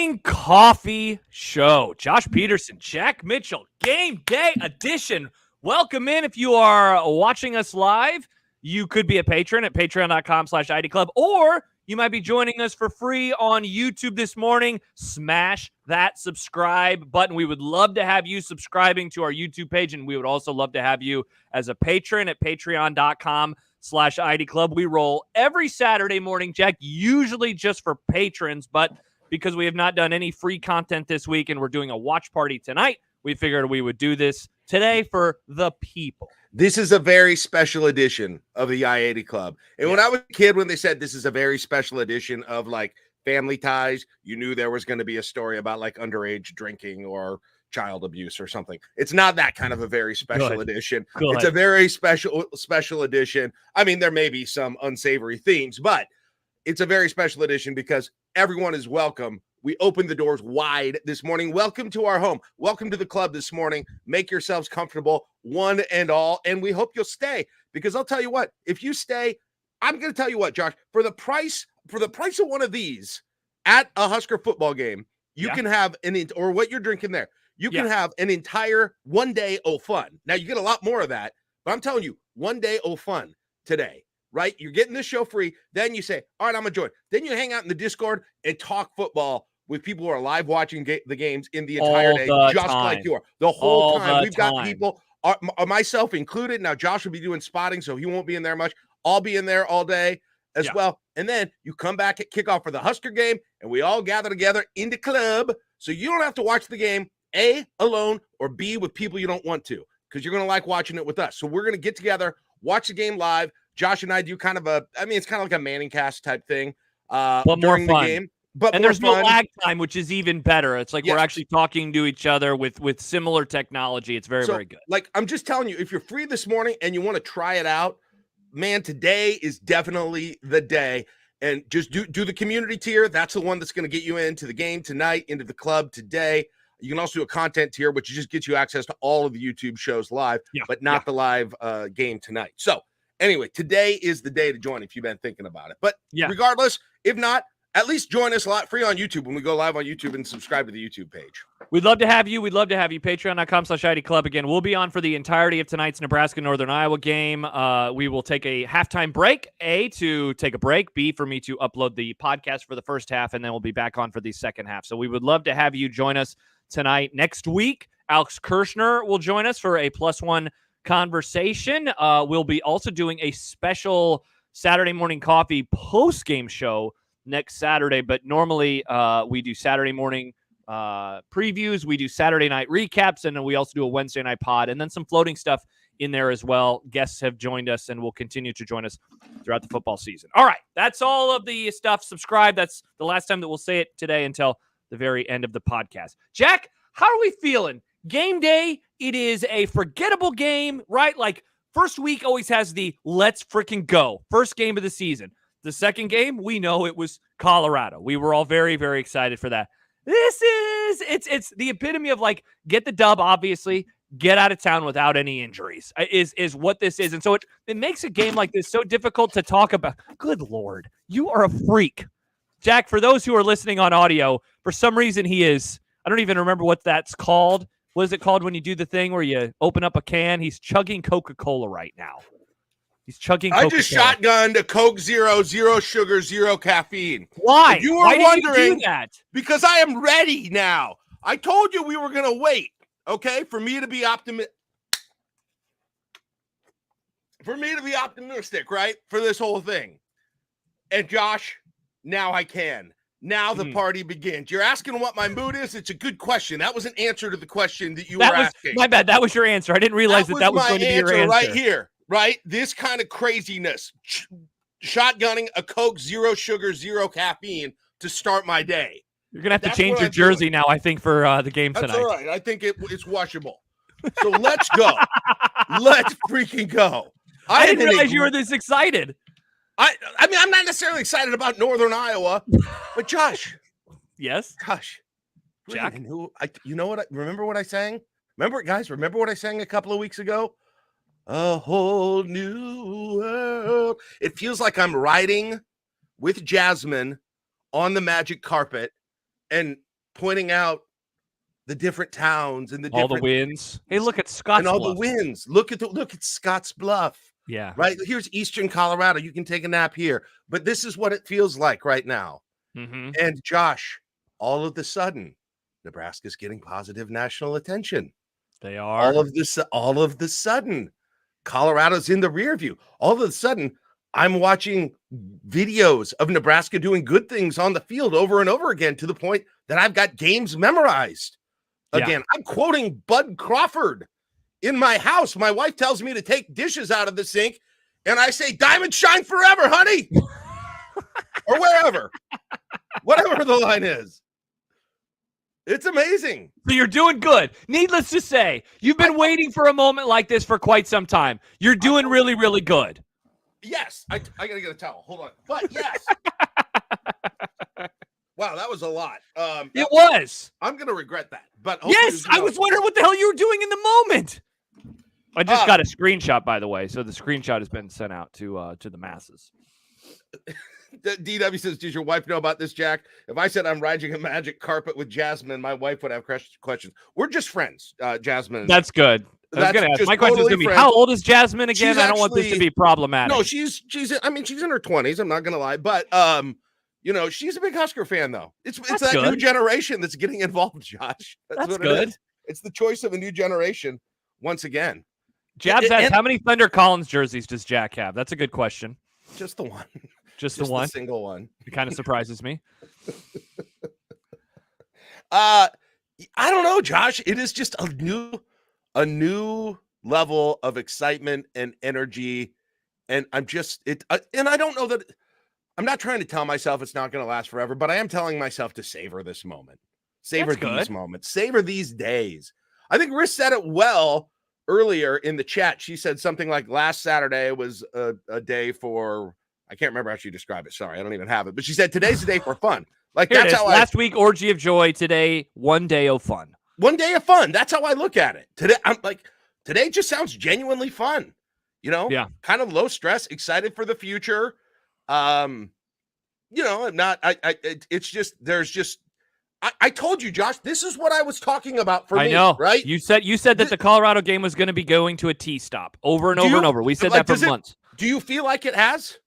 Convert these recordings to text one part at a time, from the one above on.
Morning Coffee Show. Josh Peterson, Jack Mitchell, Game Day Edition. Welcome in. If you are watching us live, you could be a patron at patreon.com/ID Club, or you might be joining us for free on YouTube this morning. Smash that subscribe button. We would love to have you subscribing to our YouTube page, and we would also love to have you as a patron at patreon.com/ID Club. We roll every Saturday morning, Jack, usually just for patrons, but because we have not done any free content this week and we're doing a watch party tonight, we figured we would do this today for the people. This is a very special edition of the I-80 Club. And when I was a kid, when they said this is a very special edition of like Family Ties, you knew there was going to be a story about like underage drinking or child abuse or something. It's not that kind of a very special edition. It's a very special edition. I mean, there may be some unsavory themes, but it's a very special edition because everyone is welcome. We opened the doors wide this morning. Welcome to our home. Welcome to the club this morning. Make yourselves comfortable, one and all, and we hope you'll stay, because I'll tell you what, if you stay, I'm going to tell you what, Josh, for the price of one of these at a Husker football game, you can have or what you're drinking there, you can have an entire one day of fun. Now, you get a lot more of that, but I'm telling you, one day of fun today. Right? You're getting this show free. Then you say, all right, I'm going to join. Then you hang out in the Discord and talk football with people who are live watching the games in the entire day, just like you are. The whole time. We've got people, myself included. Now, Josh will be doing spotting, so he won't be in there much. I'll be in there all day as well. And then you come back at kickoff for the Husker game, and we all gather together in the club, so you don't have to watch the game, A, alone, or B, with people you don't want to, because you're going to like watching it with us. So we're going to get together, watch the game live. Josh and I do kind of it's kind of like a Manning cast type thing but during more fun. The game. But there's fun. No lag time, which is even better. It's like we're actually talking to each other with similar technology. It's very, very good. Like, I'm just telling you, if you're free this morning and you want to try it out, man, today is definitely the day. And just do the community tier. That's the one that's going to get you into the game tonight, into the club today. You can also do a content tier, which just gets you access to all of the YouTube shows live, but not the live game tonight. So, anyway, today is the day to join if you've been thinking about it. But regardless, if not, at least join us a lot free on YouTube when we go live on YouTube, and subscribe to the YouTube page. We'd love to have you. Patreon.com/ID Club. Again, we'll be on for the entirety of tonight's Nebraska and Northern Iowa game. We will take a halftime break, A, to take a break, B, for me to upload the podcast for the first half, and then we'll be back on for the second half. So we would love to have you join us tonight. Next week, Alex Kirshner will join us for a +1 conversation. We'll be also doing a special Saturday morning coffee post-game show next Saturday, but normally we do Saturday morning previews, we do Saturday night recaps, and then we also do a Wednesday night pod, and then some floating stuff in there as well. Guests have joined us and will continue to join us throughout the football season. All right, that's all of the stuff. Subscribe. That's the last time that we'll say it today until the very end of the podcast. Jack, how are we feeling? Game day, it is a forgettable game, right? Like, first week always has the let's freaking go. First game of the season. The second game, we know it was Colorado. We were all very, very excited for that. It's the epitome of, like, get the dub, obviously, get out of town without any injuries is what this is. And so it makes a game like this so difficult to talk about. Good Lord, you are a freak. Jack, for those who are listening on audio, for some reason I don't even remember what that's called. What is it called when you do the thing where you open up a can? He's chugging Coca-Cola right now. He's chugging Coca-Cola. I just shotgunned a Coke Zero, 0 sugar, 0 caffeine. Why? If you were Why wondering, did you do that? Because I am ready now. I told you we were going to wait, okay, for me to be optimistic, right, for this whole thing. And Josh, now I can. Now the party begins. You're asking what my mood is? It's a good question. That was an answer to the question that you were asking. My bad. That was your answer. I didn't realize that was going to be your answer. Right here, right? This kind of craziness. Shotgunning a Coke, 0 sugar, 0 caffeine to start my day. You're going to have to change your jersey now, I think, for the game tonight. That's all right. I think it's washable. So let's go. Let's freaking go. I didn't realize you were this excited. I mean, I'm not necessarily excited about Northern Iowa, but Josh. Yes? Josh. Jack? You know what? Remember what I sang? Remember what I sang a couple of weeks ago? A whole new world. It feels like I'm riding with Jasmine on the magic carpet, and pointing out the different towns and all the wins. Hey, look at Scotts and all Bluff. the wins. Look at Scotts Bluff. Yeah. Right. Here's Eastern Colorado. You can take a nap here. But this is what it feels like right now. Mm-hmm. And Josh, all of the sudden, Nebraska's getting positive national attention. They are. All of the sudden, Colorado's in the rear view. All of a sudden, I'm watching videos of Nebraska doing good things on the field over and over again to the point that I've got games memorized. Again, I'm quoting Bud Crawford in my house. My wife tells me to take dishes out of the sink, and I say, "Diamond shine forever, honey," or wherever, whatever the line is. It's amazing. So you're doing good. Needless to say, you've been waiting for a moment like this for quite some time. You're doing really, really good. Yes. I got to get a towel. Hold on. But yes. Wow, that was a lot. It was. I'm going to regret that. But yes, I was wondering what the hell you were doing in the moment. I just got a screenshot, by the way. So the screenshot has been sent out to the masses. DW says, does your wife know about this, Jack? If I said I'm riding a magic carpet with Jasmine, my wife would have questions. We're just friends, Jasmine. That's good. I was going to ask. My question is going to be, how old is Jasmine again? I don't want this to be problematic. No, she's in her 20s. I'm not going to lie. But, she's a big Husker fan, though. It's that new generation that's getting involved, Josh. That's good. It's the choice of a new generation once again. Jabs asks, how many Thunder Collins jerseys does Jack have? That's a good question. Just the one. Just the one? The single one. It kind of surprises me. I don't know, Josh. It is just a new level of excitement and energy. And I'm just and I don't know that I'm not trying to tell myself it's not going to last forever, but I am telling myself to savor this moment. Savor these moments. Savor these days. I think Riz said it well earlier in the chat. She said something like last Saturday was a day for, I can't remember how she described it. Sorry, I don't even have it. But she said today's the day for fun. Like that's how last week, orgy of joy. Today, one day of fun. One day of fun. That's how I look at it. Today just sounds genuinely fun. Kind of low stress, excited for the future. I'm not. I told you, Josh, this is what I was talking about for me. I know, right? You said that the Colorado game was going to be going to a T stop over and over and over. We said that for months. Do you feel like it has?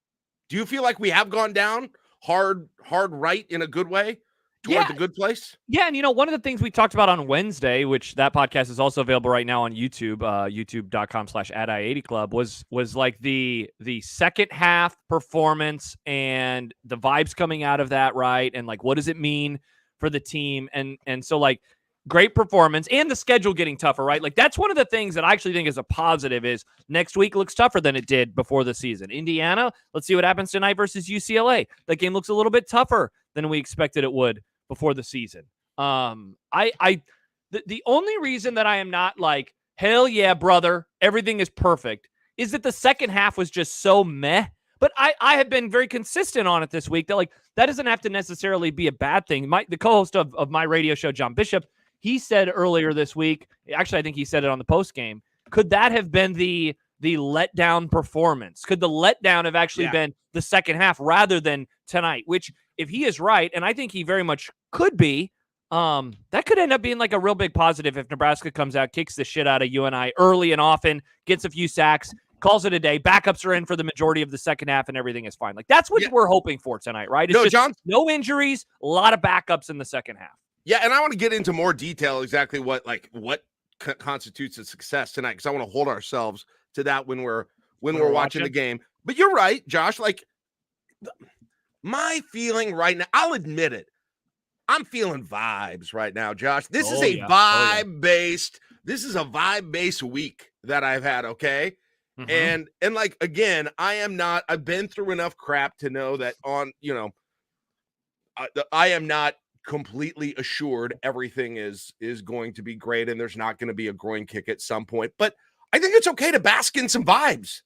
Do you feel like we have gone down hard right in a good way toward the good place? Yeah, and one of the things we talked about on Wednesday, which that podcast is also available right now on YouTube, youtube.com/@i80club, was like the second half performance and the vibes coming out of that, right? And like, what does it mean for the team? And so like, great performance and the schedule getting tougher, right? Like that's one of the things that I actually think is a positive is next week looks tougher than it did before the season. Indiana, let's see what happens tonight versus UCLA. That game looks a little bit tougher than we expected it would before the season. The only reason that I am not like, hell yeah, brother, everything is perfect, is that the second half was just so meh. But I have been very consistent on it this week that like that doesn't have to necessarily be a bad thing. The co-host of my radio show, John Bishop, he said earlier this week, actually, I think he said it on the post game. Could that have been the letdown performance? Could the letdown have actually been the second half rather than tonight? Which, if he is right, and I think he very much could be, that could end up being like a real big positive if Nebraska comes out, kicks the shit out of UNI early and often, gets a few sacks, calls it a day. Backups are in for the majority of the second half, and everything is fine. Like that's what we're hoping for tonight, right? It's no injuries, a lot of backups in the second half. Yeah, and I want to get into more detail exactly what constitutes a success tonight, because I want to hold ourselves to that when we're watching the game. But you're right, Josh. Like my feeling right now, I'll admit it. I'm feeling vibes right now, Josh. This is a vibe-based. This is a vibe-based week that I've had. Okay, and like again, I've been through enough crap to know that I am not completely assured everything is going to be great and there's not going to be a groin kick at some point, but I think it's okay to bask in some vibes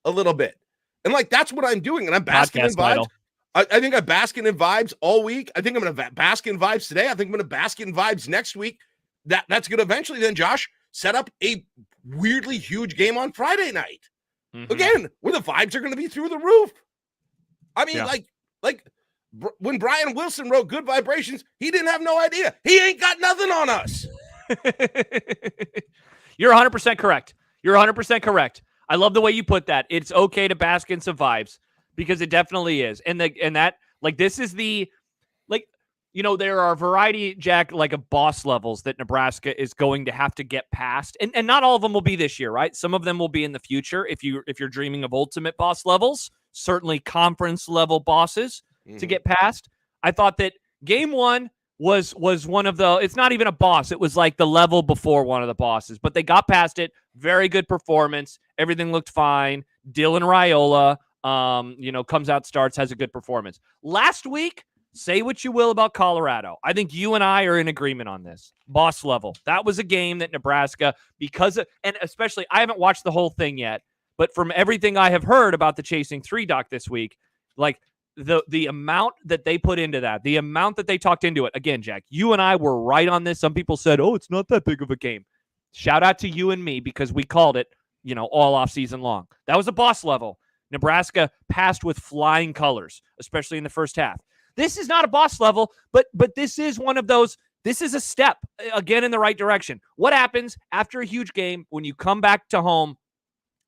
a little bit, and like that's what I'm doing, and I'm basking in vibes. I think I'm basking in vibes all week. I think I'm going to bask in vibes today. I think I'm going to bask in vibes next week. That's going to eventually then, Josh, set up a weirdly huge game on Friday night. Again, where the vibes are going to be through the roof. I mean, like when Brian Wilson wrote Good Vibrations, he didn't have no idea. He ain't got nothing on us. You're 100% correct. You're 100% correct. I love the way you put that. It's okay to bask in some vibes because it definitely is. And that, like, this is the, like, you know, there are a variety, Jack, like of boss levels that Nebraska is going to have to get past. And not all of them will be this year, right? Some of them will be in the future. If you're dreaming of ultimate boss levels, certainly conference level bosses to get past. I thought that game one was one of the, it's not even a boss. It was like the level before one of the bosses, but they got past it. Very good performance. Everything looked fine. Dylan Raiola, comes out, starts, has a good performance. Last week, say what you will about Colorado. I think you and I are in agreement on this. Boss level. That was a game that Nebraska, and especially, I haven't watched the whole thing yet, but from everything I have heard about the Chasing 3 doc this week, like the amount that they put into that, the amount that they talked into it. Again, Jack, you and I were right on this. Some people said, oh, it's not that big of a game. Shout out to you and me because we called it, all off season long. That was a boss level. Nebraska passed with flying colors, especially in the first half. This is not a boss level, but this is one of those. This is a step, again, in the right direction. What happens after a huge game when you come back to home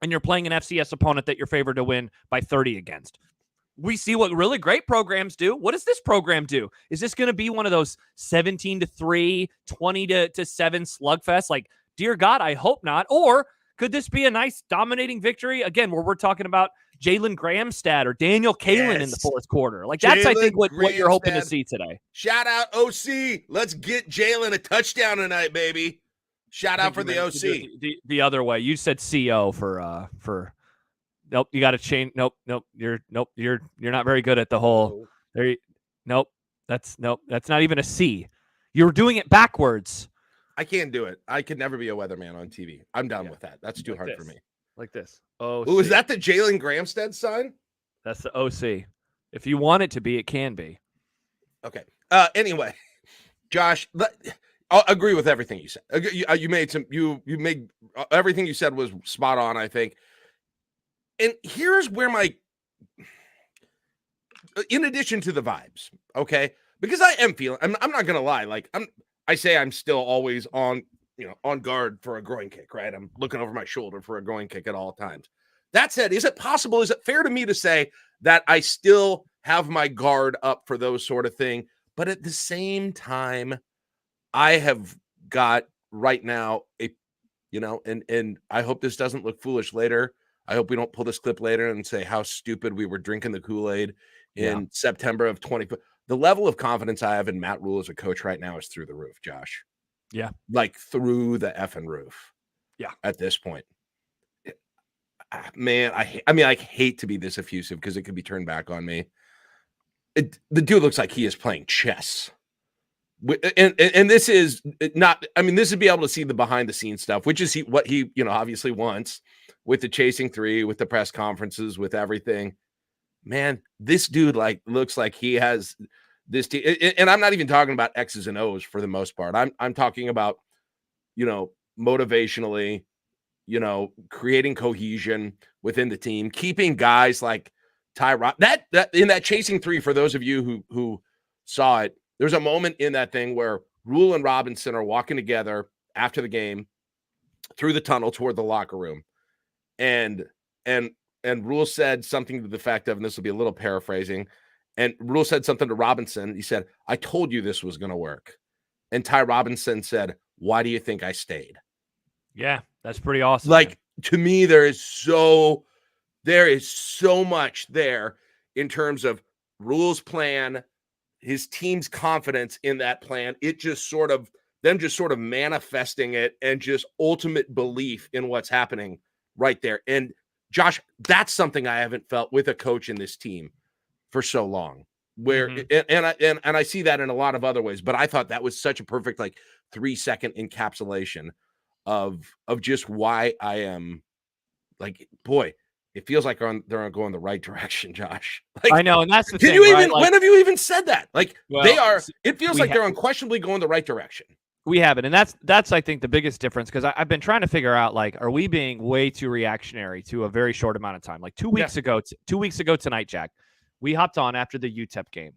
and you're playing an FCS opponent that you're favored to win by 30 against? We see what really great programs do. What does this program do? Is this going to be one of those 17-3, 20-7 slugfest? Like, dear God, I hope not. Or could this be a nice dominating victory, again, where we're talking about Jalen Gramstad or Daniel Kalen in the fourth quarter? Like, that's, I think, what you're hoping to see today. Shout out OC. Let's get Jalen a touchdown tonight, baby. Shout out for the OC. The other way. You said CO for nope, you got to change. Nope, you're not very good at the whole. That's not even a C. You're doing it backwards. I can't do it. I could never be a weatherman on TV. I'm done with that. That's too hard for me. Like this. Oh, is that the Jalen Gramstad sign? That's the OC. If you want it to be, it can be. Okay. Anyway, Josh, I'll agree with everything you said. You made everything you said was spot on, I think. And here's where in addition to the vibes, okay, because I am feeling, I'm not going to lie. Like I'm still always on guard for a groin kick, right? I'm looking over my shoulder for a groin kick at all times. That said, is it fair to me to say that I still have my guard up for those sort of thing? But at the same time, I have got right now and I hope this doesn't look foolish later. I hope we don't pull this clip later and say how stupid we were drinking the Kool-Aid in September of 20. The level of confidence I have in Matt Rule as a coach right now is through the roof, Josh. Yeah. Like through the effing roof. Yeah. At this point. Man, I hate to be this effusive because it could be turned back on me. The dude looks like he is playing chess. And this is not, this would be able to see the behind the scenes stuff, which is what he obviously wants with the Chasing 3, with the press conferences, with everything. Man, this dude looks like he has this team. And I'm not even talking about X's and O's for the most part. I'm talking about, motivationally, creating cohesion within the team, keeping guys like Tyrod. That in that Chasing 3, for those of you who saw it, there's a moment in that thing where Rule and Robinson are walking together after the game through the tunnel toward the locker room. And Rule said something to the effect of, and this will be a little paraphrasing, and Rule said something to Robinson. He said, I told you this was going to work. And Ty Robinson said, why do you think I stayed? Yeah, that's pretty awesome. Like, to me, there is so much there in terms of Rule's plan, his team's confidence in that plan. It just sort of manifesting it and just ultimate belief in what's happening right there. And Josh, that's something I haven't felt with a coach in this team for so long, where, and I see that in a lot of other ways, but I thought that was such a perfect, 3-second encapsulation of just why I am boy, it feels like they're going the right direction, Josh. I know. And that's the thing. When have you even said that? It feels like they're unquestionably going the right direction. We haven't. And that's I think the biggest difference, because I've been trying to figure out, are we being way too reactionary to a very short amount of time? 2 weeks ago tonight, Jack, we hopped on after the UTEP game.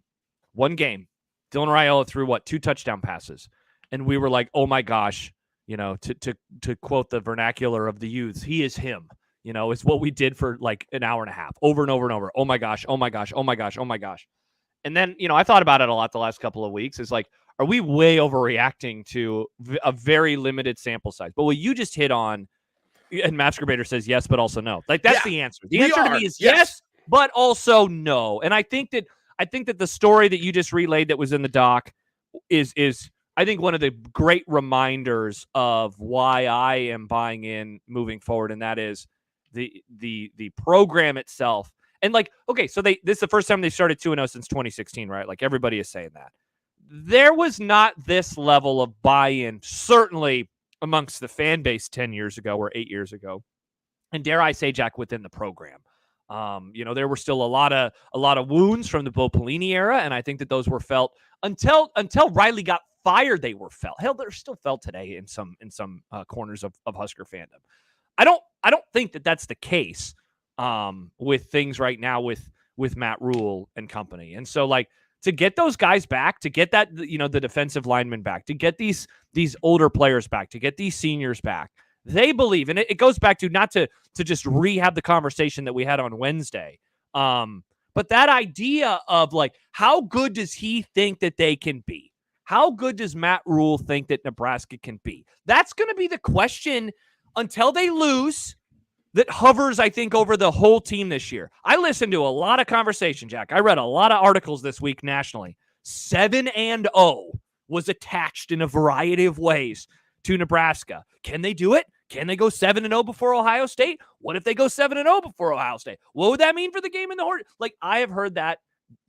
one game. Dylan Raiola threw 2 touchdown passes. And we were like, oh my gosh, to quote the vernacular of the youths, he is him. It's what we did for like an hour and a half, over and over and over. Oh my gosh, oh my gosh, oh my gosh, oh my gosh. And then, I thought about it a lot the last couple of weeks. It's like, are we way overreacting to a very limited sample size? But what you just hit on, and Masturbator says yes, but also no. Like, that's the answer. The answer to me is yes, but also no. And I think that the story that you just relayed that was in the doc is I think one of the great reminders of why I am buying in moving forward, and that is the program itself. And like, okay, so this is the first time they started 2-0 since 2016, right? Like, everybody is saying that. There was not this level of buy-in, certainly amongst the fan base 10 years ago or 8 years ago. And dare I say, Jack, within the program. There were still a lot of wounds from the Bo Pelini era, and I think that those were felt until Riley got fired. They were felt. Hell, they're still felt today in some corners of Husker fandom. I don't think that that's the case with things right now with Matt Rule and company. And so, like, to get those guys back, to get that the defensive linemen back, to get these older players back, to get these seniors back. They believe, and it goes back to not to just rehab the conversation that we had on Wednesday, but that idea of, like, how good does he think that they can be? How good does Matt Rule think that Nebraska can be? That's going to be the question until they lose that hovers, I think, over the whole team this year. I listened to a lot of conversation, Jack. I read a lot of articles this week nationally. 7-0 was attached in a variety of ways to Nebraska. Can they do it? Can they go 7-0 before Ohio State? What if they go 7-0 before Ohio State? What would that mean for the game in the Horn? Like, I have heard that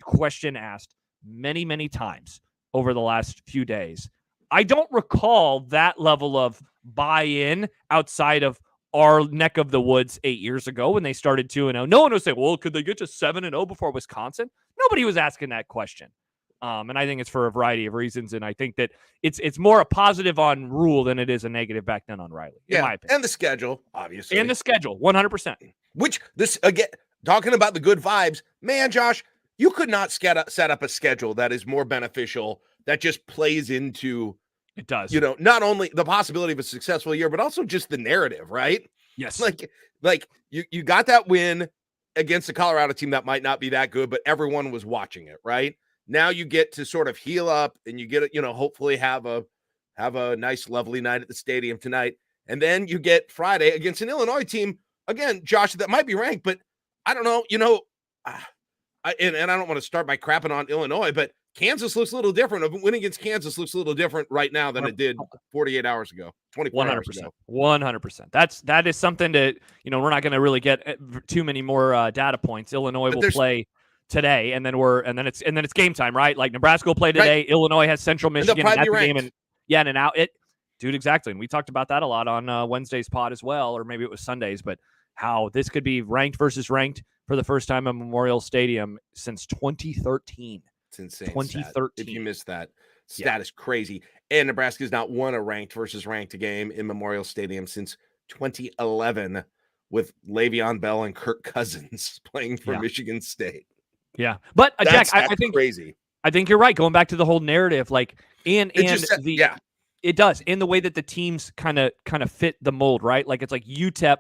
question asked many, many times over the last few days. I don't recall that level of buy-in outside of our neck of the woods 8 years ago when they started 2-0. No one was saying, well, could they get to 7-0 before Wisconsin? Nobody was asking that question. And I think it's for a variety of reasons. And I think that it's more a positive on Rule than it is a negative back then on Riley, in my opinion. And the schedule, obviously. And the schedule, 100%. Which, this, again, talking about the good vibes, man, Josh, you could not set up a schedule that is more beneficial, that just plays into, it does, not only the possibility of a successful year, but also just the narrative, right? Yes. Like you got that win against a Colorado team that might not be that good, but everyone was watching it, right? Now you get to sort of heal up, and you get, hopefully have a nice, lovely night at the stadium tonight. And then you get Friday against an Illinois team, again, Josh, that might be ranked, but I don't know, and I don't want to start by crapping on Illinois, but Kansas looks a little different. A win against Kansas looks a little different right now than it did 48 hours ago, 24 hours ago. 100%. That is something that, we're not going to really get too many more data points. Illinois will play today, and then it's game time, right? Like, Nebraska will play today. Right. Illinois has Central Michigan, and that's the game. And out it, dude, exactly. And we talked about that a lot on Wednesday's pod as well, or maybe it was Sunday's, but how this could be ranked versus ranked for the first time in Memorial Stadium since 2013. It's insane. 2013. If you missed that, stat is crazy. And Nebraska has not won a ranked versus ranked game in Memorial Stadium since 2011 with Le'Veon Bell and Kirk Cousins playing for Michigan State. Yeah. But Jack, I think crazy. I think you're right. Going back to the whole narrative, like, it does, in the way that the teams kind of fit the mold, right? Like, it's like UTEP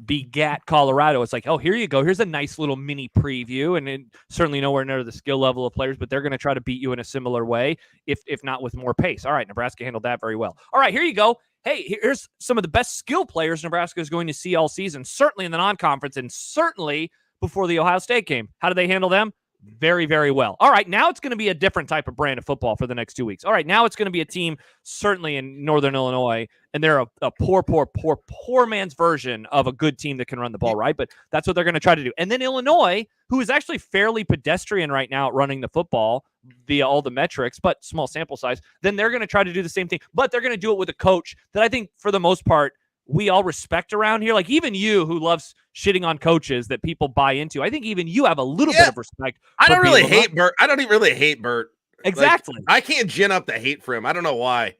begat Colorado. It's like, oh, here you go. Here's a nice little mini preview, and certainly nowhere near the skill level of players, but they're going to try to beat you in a similar way, if not with more pace. All right, Nebraska handled that very well. All right, here you go. Hey, here's some of the best skill players Nebraska is going to see all season, certainly in the non-conference and certainly before the Ohio State game. How do they handle them? Very, very well. All right, now it's going to be a different type of brand of football for the next 2 weeks. All right, now it's going to be a team, certainly in Northern Illinois, and they're a poor man's version of a good team that can run the ball, right? But that's what they're going to try to do. And then Illinois, who is actually fairly pedestrian right now at running the football via all the metrics, but small sample size, then they're going to try to do the same thing. But they're going to do it with a coach that I think, for the most part, we all respect around here. Like, even you, who loves shitting on coaches that people buy into, I think even you have a little bit of respect. I don't really hate Bert. I don't even really hate Bert. Exactly. Like, I can't gin up the hate for him. I don't know why.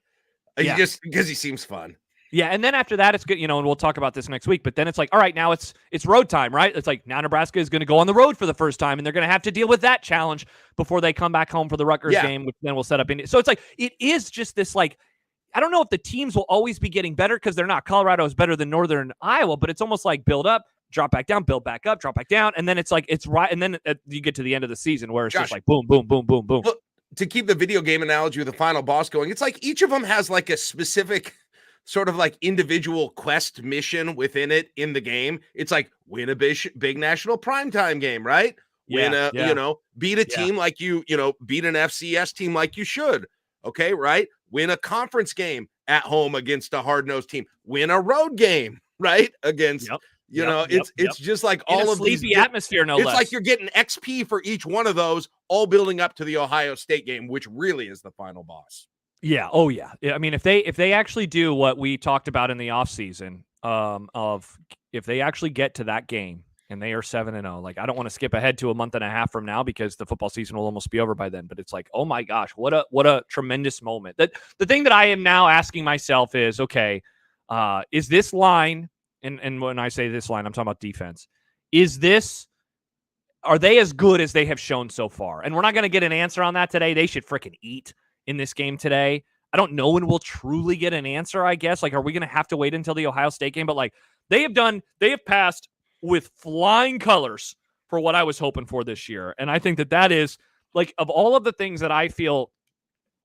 Just because he seems fun. Yeah, and then after that, it's good, and we'll talk about this next week. But then it's like, all right, now it's road time, right? It's like now Nebraska is going to go on the road for the first time, and they're going to have to deal with that challenge before they come back home for the Rutgers game, which then we'll set up in. So it's like it is just this like, I don't know if the teams will always be getting better because they're not. Colorado is better than Northern Iowa, but it's almost like build up, drop back down, build back up, drop back down, and then it's like it's right, and then you get to the end of the season where it's just like boom, boom, boom, boom, boom. Look, to keep the video game analogy with the final boss going, it's like each of them has like a specific sort of like individual quest mission within it in the game. It's like win a big national primetime game, right? Beat a team like beat an FCS team like you should. Okay, right? Win a conference game at home against a hard-nosed team. Win a road game, right? Against it's just like all of these sleepy atmosphere, no less. It's like you're getting XP for each one of those, all building up to the Ohio State game, which really is the final boss. Yeah. Oh, yeah. I mean, if they actually do what we talked about in the offseason, of if they actually get to that game and they are 7-0, like I don't want to skip ahead to a month and a half from now because the football season will almost be over by then. But it's like, oh my gosh, what a tremendous moment. That the thing that I am now asking myself is, okay, is this line, and when I say this line, I'm talking about defense. Are they as good as they have shown so far? And we're not going to get an answer on that today. They should freaking eat in this game today. I don't know when we'll truly get an answer, I guess. Like, are we going to have to wait until the Ohio State game? But like they have passed with flying colors for what I was hoping for this year. And I think that is like, of all of the things that I feel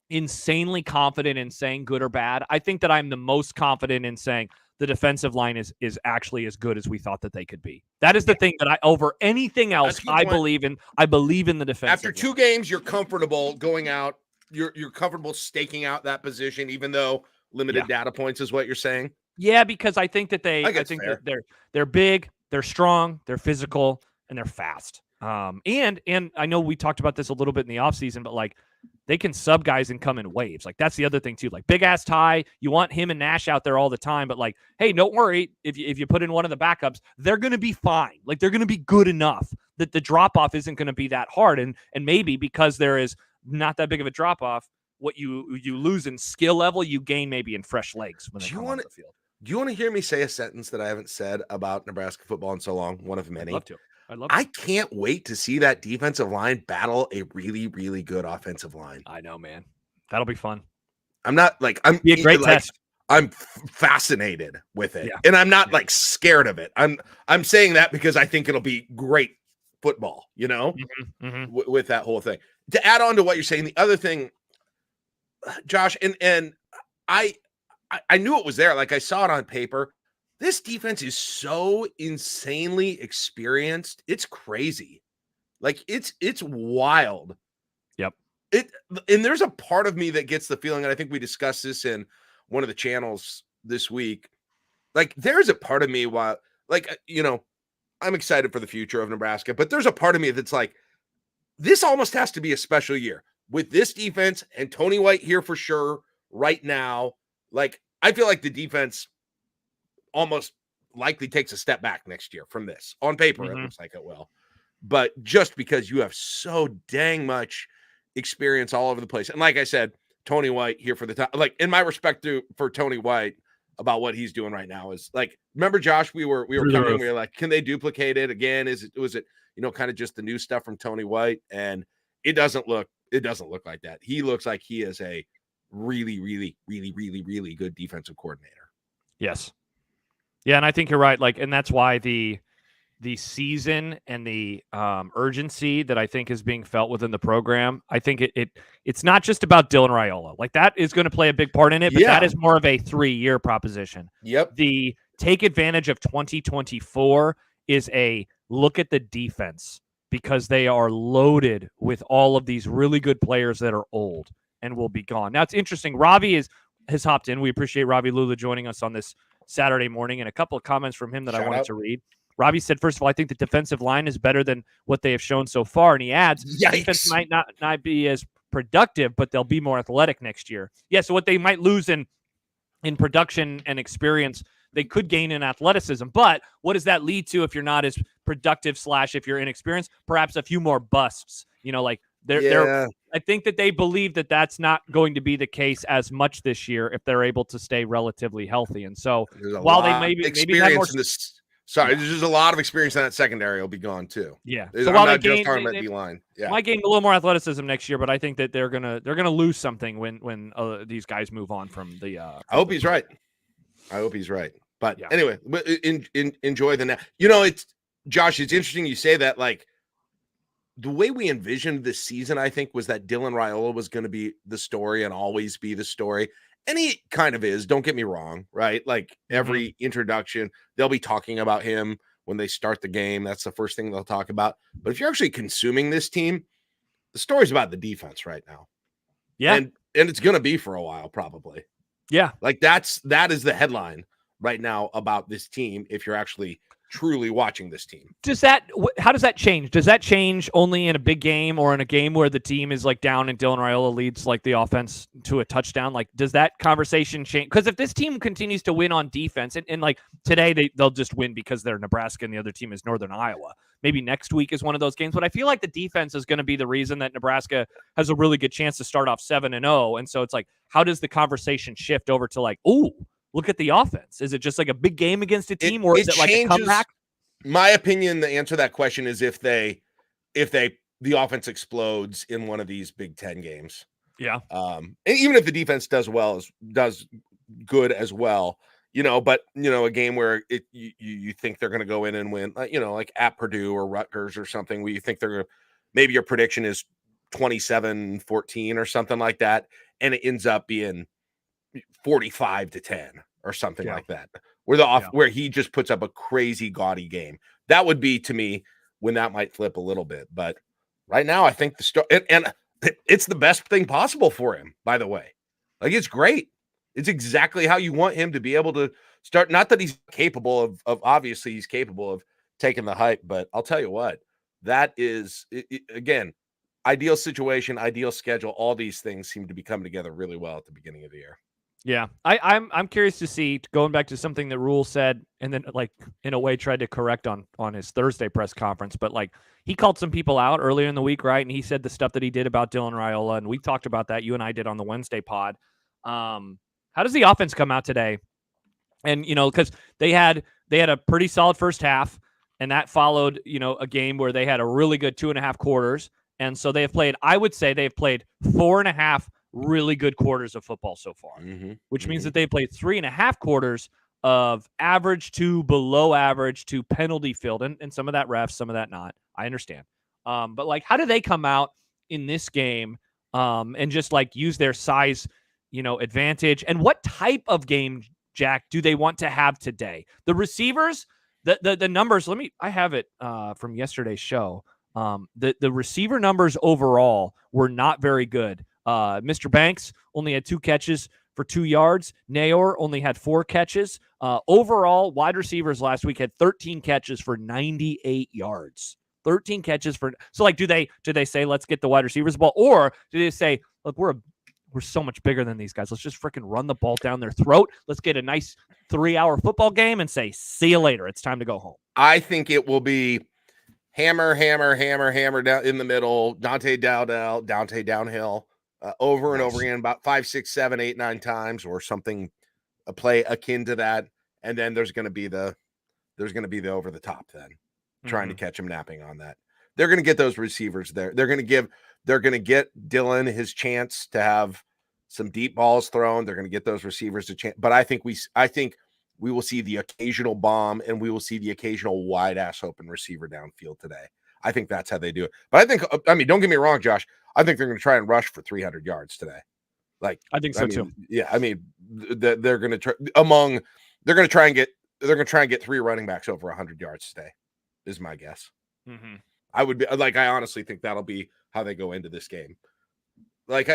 insanely confident in saying good or bad, I think that I'm the most confident in saying the defensive line is actually as good as we thought that they could be. That is the thing that over anything else, I believe in. I believe in the defense. After two games, you're comfortable going out. You're comfortable staking out that position, even though limited data points is what you're saying. Yeah, because I think that that they're big, they're strong, they're physical, and they're fast. And I know we talked about this a little bit in the offseason, but like they can sub guys and come in waves. Like that's the other thing too. Like big ass Ty, you want him and Nash out there all the time, but like, hey, don't worry if you put in one of the backups, they're gonna be fine. Like they're gonna be good enough that the drop off isn't gonna be that hard. And maybe because there is not that big of a drop off, what you lose in skill level, you gain maybe in fresh legs when they come on the field. Do you want to hear me say a sentence that I haven't said about Nebraska football in so long? One of many. I'd love to. I can't wait to see that defensive line battle a really, really good offensive line. I know, man. That'll be fun. I'm be a great test. I'm fascinated with it. And I'm not like scared of it. I'm saying that because I think it'll be great football, with that whole thing. To add on to what you're saying, the other thing, Josh, and I knew it was there. Like I saw it on paper. This defense is so insanely experienced. It's crazy. Like it's wild. Yep. And there's a part of me that gets the feeling, and I think we discussed this in one of the channels this week. Like there's a part of me I'm excited for the future of Nebraska, but there's a part of me that's like, this almost has to be a special year with this defense and Tony White here for sure right now. Like, I feel like the defense almost likely takes a step back next year from this. On paper, It looks like it will. But just because you have so dang much experience all over the place. And like I said, Tony White here for the time. Like, in my respect for Tony White about what he's doing right now is like, remember, Josh, we were coming, we were like, can they duplicate it again? Was it kind of just the new stuff from Tony White? And it doesn't look like that. He looks like he is a really, really, really, really, really good defensive coordinator. Yes. Yeah, and I think you're right. Like, and that's why the season and the urgency that I think is being felt within the program, I think it's not just about Dylan Raiola. Like that is going to play a big part in it, but that is more of a 3-year proposition. Yep. The take advantage of 2024 is a look at the defense because they are loaded with all of these really good players that are old and will be gone. Now it's interesting. Ravi has hopped in. We appreciate Ravi Lula joining us on this Saturday morning, and a couple of comments from him that I wanted to read. Robbie said, first of all, I think the defensive line is better than what they have shown so far. And he adds, defense might not be as productive, but they'll be more athletic next year. Yeah, so what they might lose in production and experience, they could gain in athleticism. But what does that lead to if you're not as productive / if you're inexperienced? Perhaps a few more busts, like I think that they believe that that's not going to be the case as much this year if they're able to stay relatively healthy. And so while they maybe have more in this, there's just a lot of experience in that secondary will be gone too. Yeah. So while they gain, D-line. Yeah. Might gain a little more athleticism next year, but I think that they're gonna lose something when these guys move on from the. I hope he's right. But anyway, enjoy the it's Josh. It's interesting you say that. Like the way we envisioned this season, I think, was that Dylan Raiola was going to be the story and always be the story. And he kind of is. Don't get me wrong, right? Like every introduction, they'll be talking about him when they start the game. That's the first thing they'll talk about. But if you're actually consuming this team, the story's about the defense right now. Yeah. And it's going to be for a while, probably. Yeah. Like that is the headline right now about this team. If you're actually truly watching this team, how does that change? Does that change only in a big game or in a game where the team is like down and Dylan Raiola leads like the offense to a touchdown? Like, does that conversation change? Because if this team continues to win on defense and like today they'll just win because they're Nebraska and the other team is Northern Iowa. Maybe next week is one of those games, but I feel like the defense is going to be the reason that Nebraska has a really good chance to start off 7-0. And so it's like, how does the conversation shift over to like, ooh, look at the offense? Is it just like a big game against a team, or is it like a comeback? My opinion, the answer to that question is if the offense explodes in one of these Big Ten games. Yeah. And even if the defense does good as well, but a game where you think they're going to go in and win, like at Purdue or Rutgers or something, where you think they're maybe your prediction is 27-14 or something like that, and it ends up being 45-10 or something like that, where he just puts up a crazy gaudy game. That would be, to me, when that might flip a little bit. But right now, I think and it's the best thing possible for him, by the way. Like, it's great. It's exactly how you want him to be able to start. Not that he's capable of obviously he's capable of taking the hype, but I'll tell you what, that is, again, ideal situation, ideal schedule. All these things seem to be coming together really well at the beginning of the year. Yeah, I'm curious to see, going back to something that Rule said, and then like in a way tried to correct on his Thursday press conference, but like he called some people out earlier in the week, right? And he said the stuff that he did about Dylan Raiola, and we talked about that. You and I did on the Wednesday pod. How does the offense come out today? And because they had a pretty solid first half, and that followed a game where they had a really good 2.5 quarters, and so I would say they've played 4.5 really good quarters of football so far, which means that they played 3.5 quarters of average to below average to penalty filled, and some of that refs, some of that not. I understand. But like, how do they come out in this game and just like use their size, advantage? And what type of game, Jack, do they want to have today? The receivers, the numbers, I have it from yesterday's show. The receiver numbers overall were not very good. Mr. Banks only had 2 catches for 2 yards. Nayor only had 4 catches. Overall, wide receivers last week had 13 catches for 98 yards. 13 catches for. So, like, do they say let's get the wide receivers the ball, or do they say, look, we're so much bigger than these guys. Let's just freaking run the ball down their throat. Let's get a nice 3-hour football game and say, see you later. It's time to go home. I think it will be hammer down in the middle. Dante downhill. Over and over again, about 5, 6, 7, 8, 9 times, or something, a play akin to that, and then there's going to be the over the top. Then trying to catch him napping on that. They're going to get those receivers there. They're going to get Dylan his chance to have some deep balls thrown. They're going to get those receivers a chance. But I think we will see the occasional bomb, and we will see the occasional wide ass open receiver downfield today. I think that's how they do it. But don't get me wrong, Josh. I think they're going to try and rush for 300 yards today. Like, I think so too. Yeah, they're going to try. They're going to try and get 3 running backs over 100 yards today. Is my guess. I would be like, I honestly think that'll be how they go into this game. Like,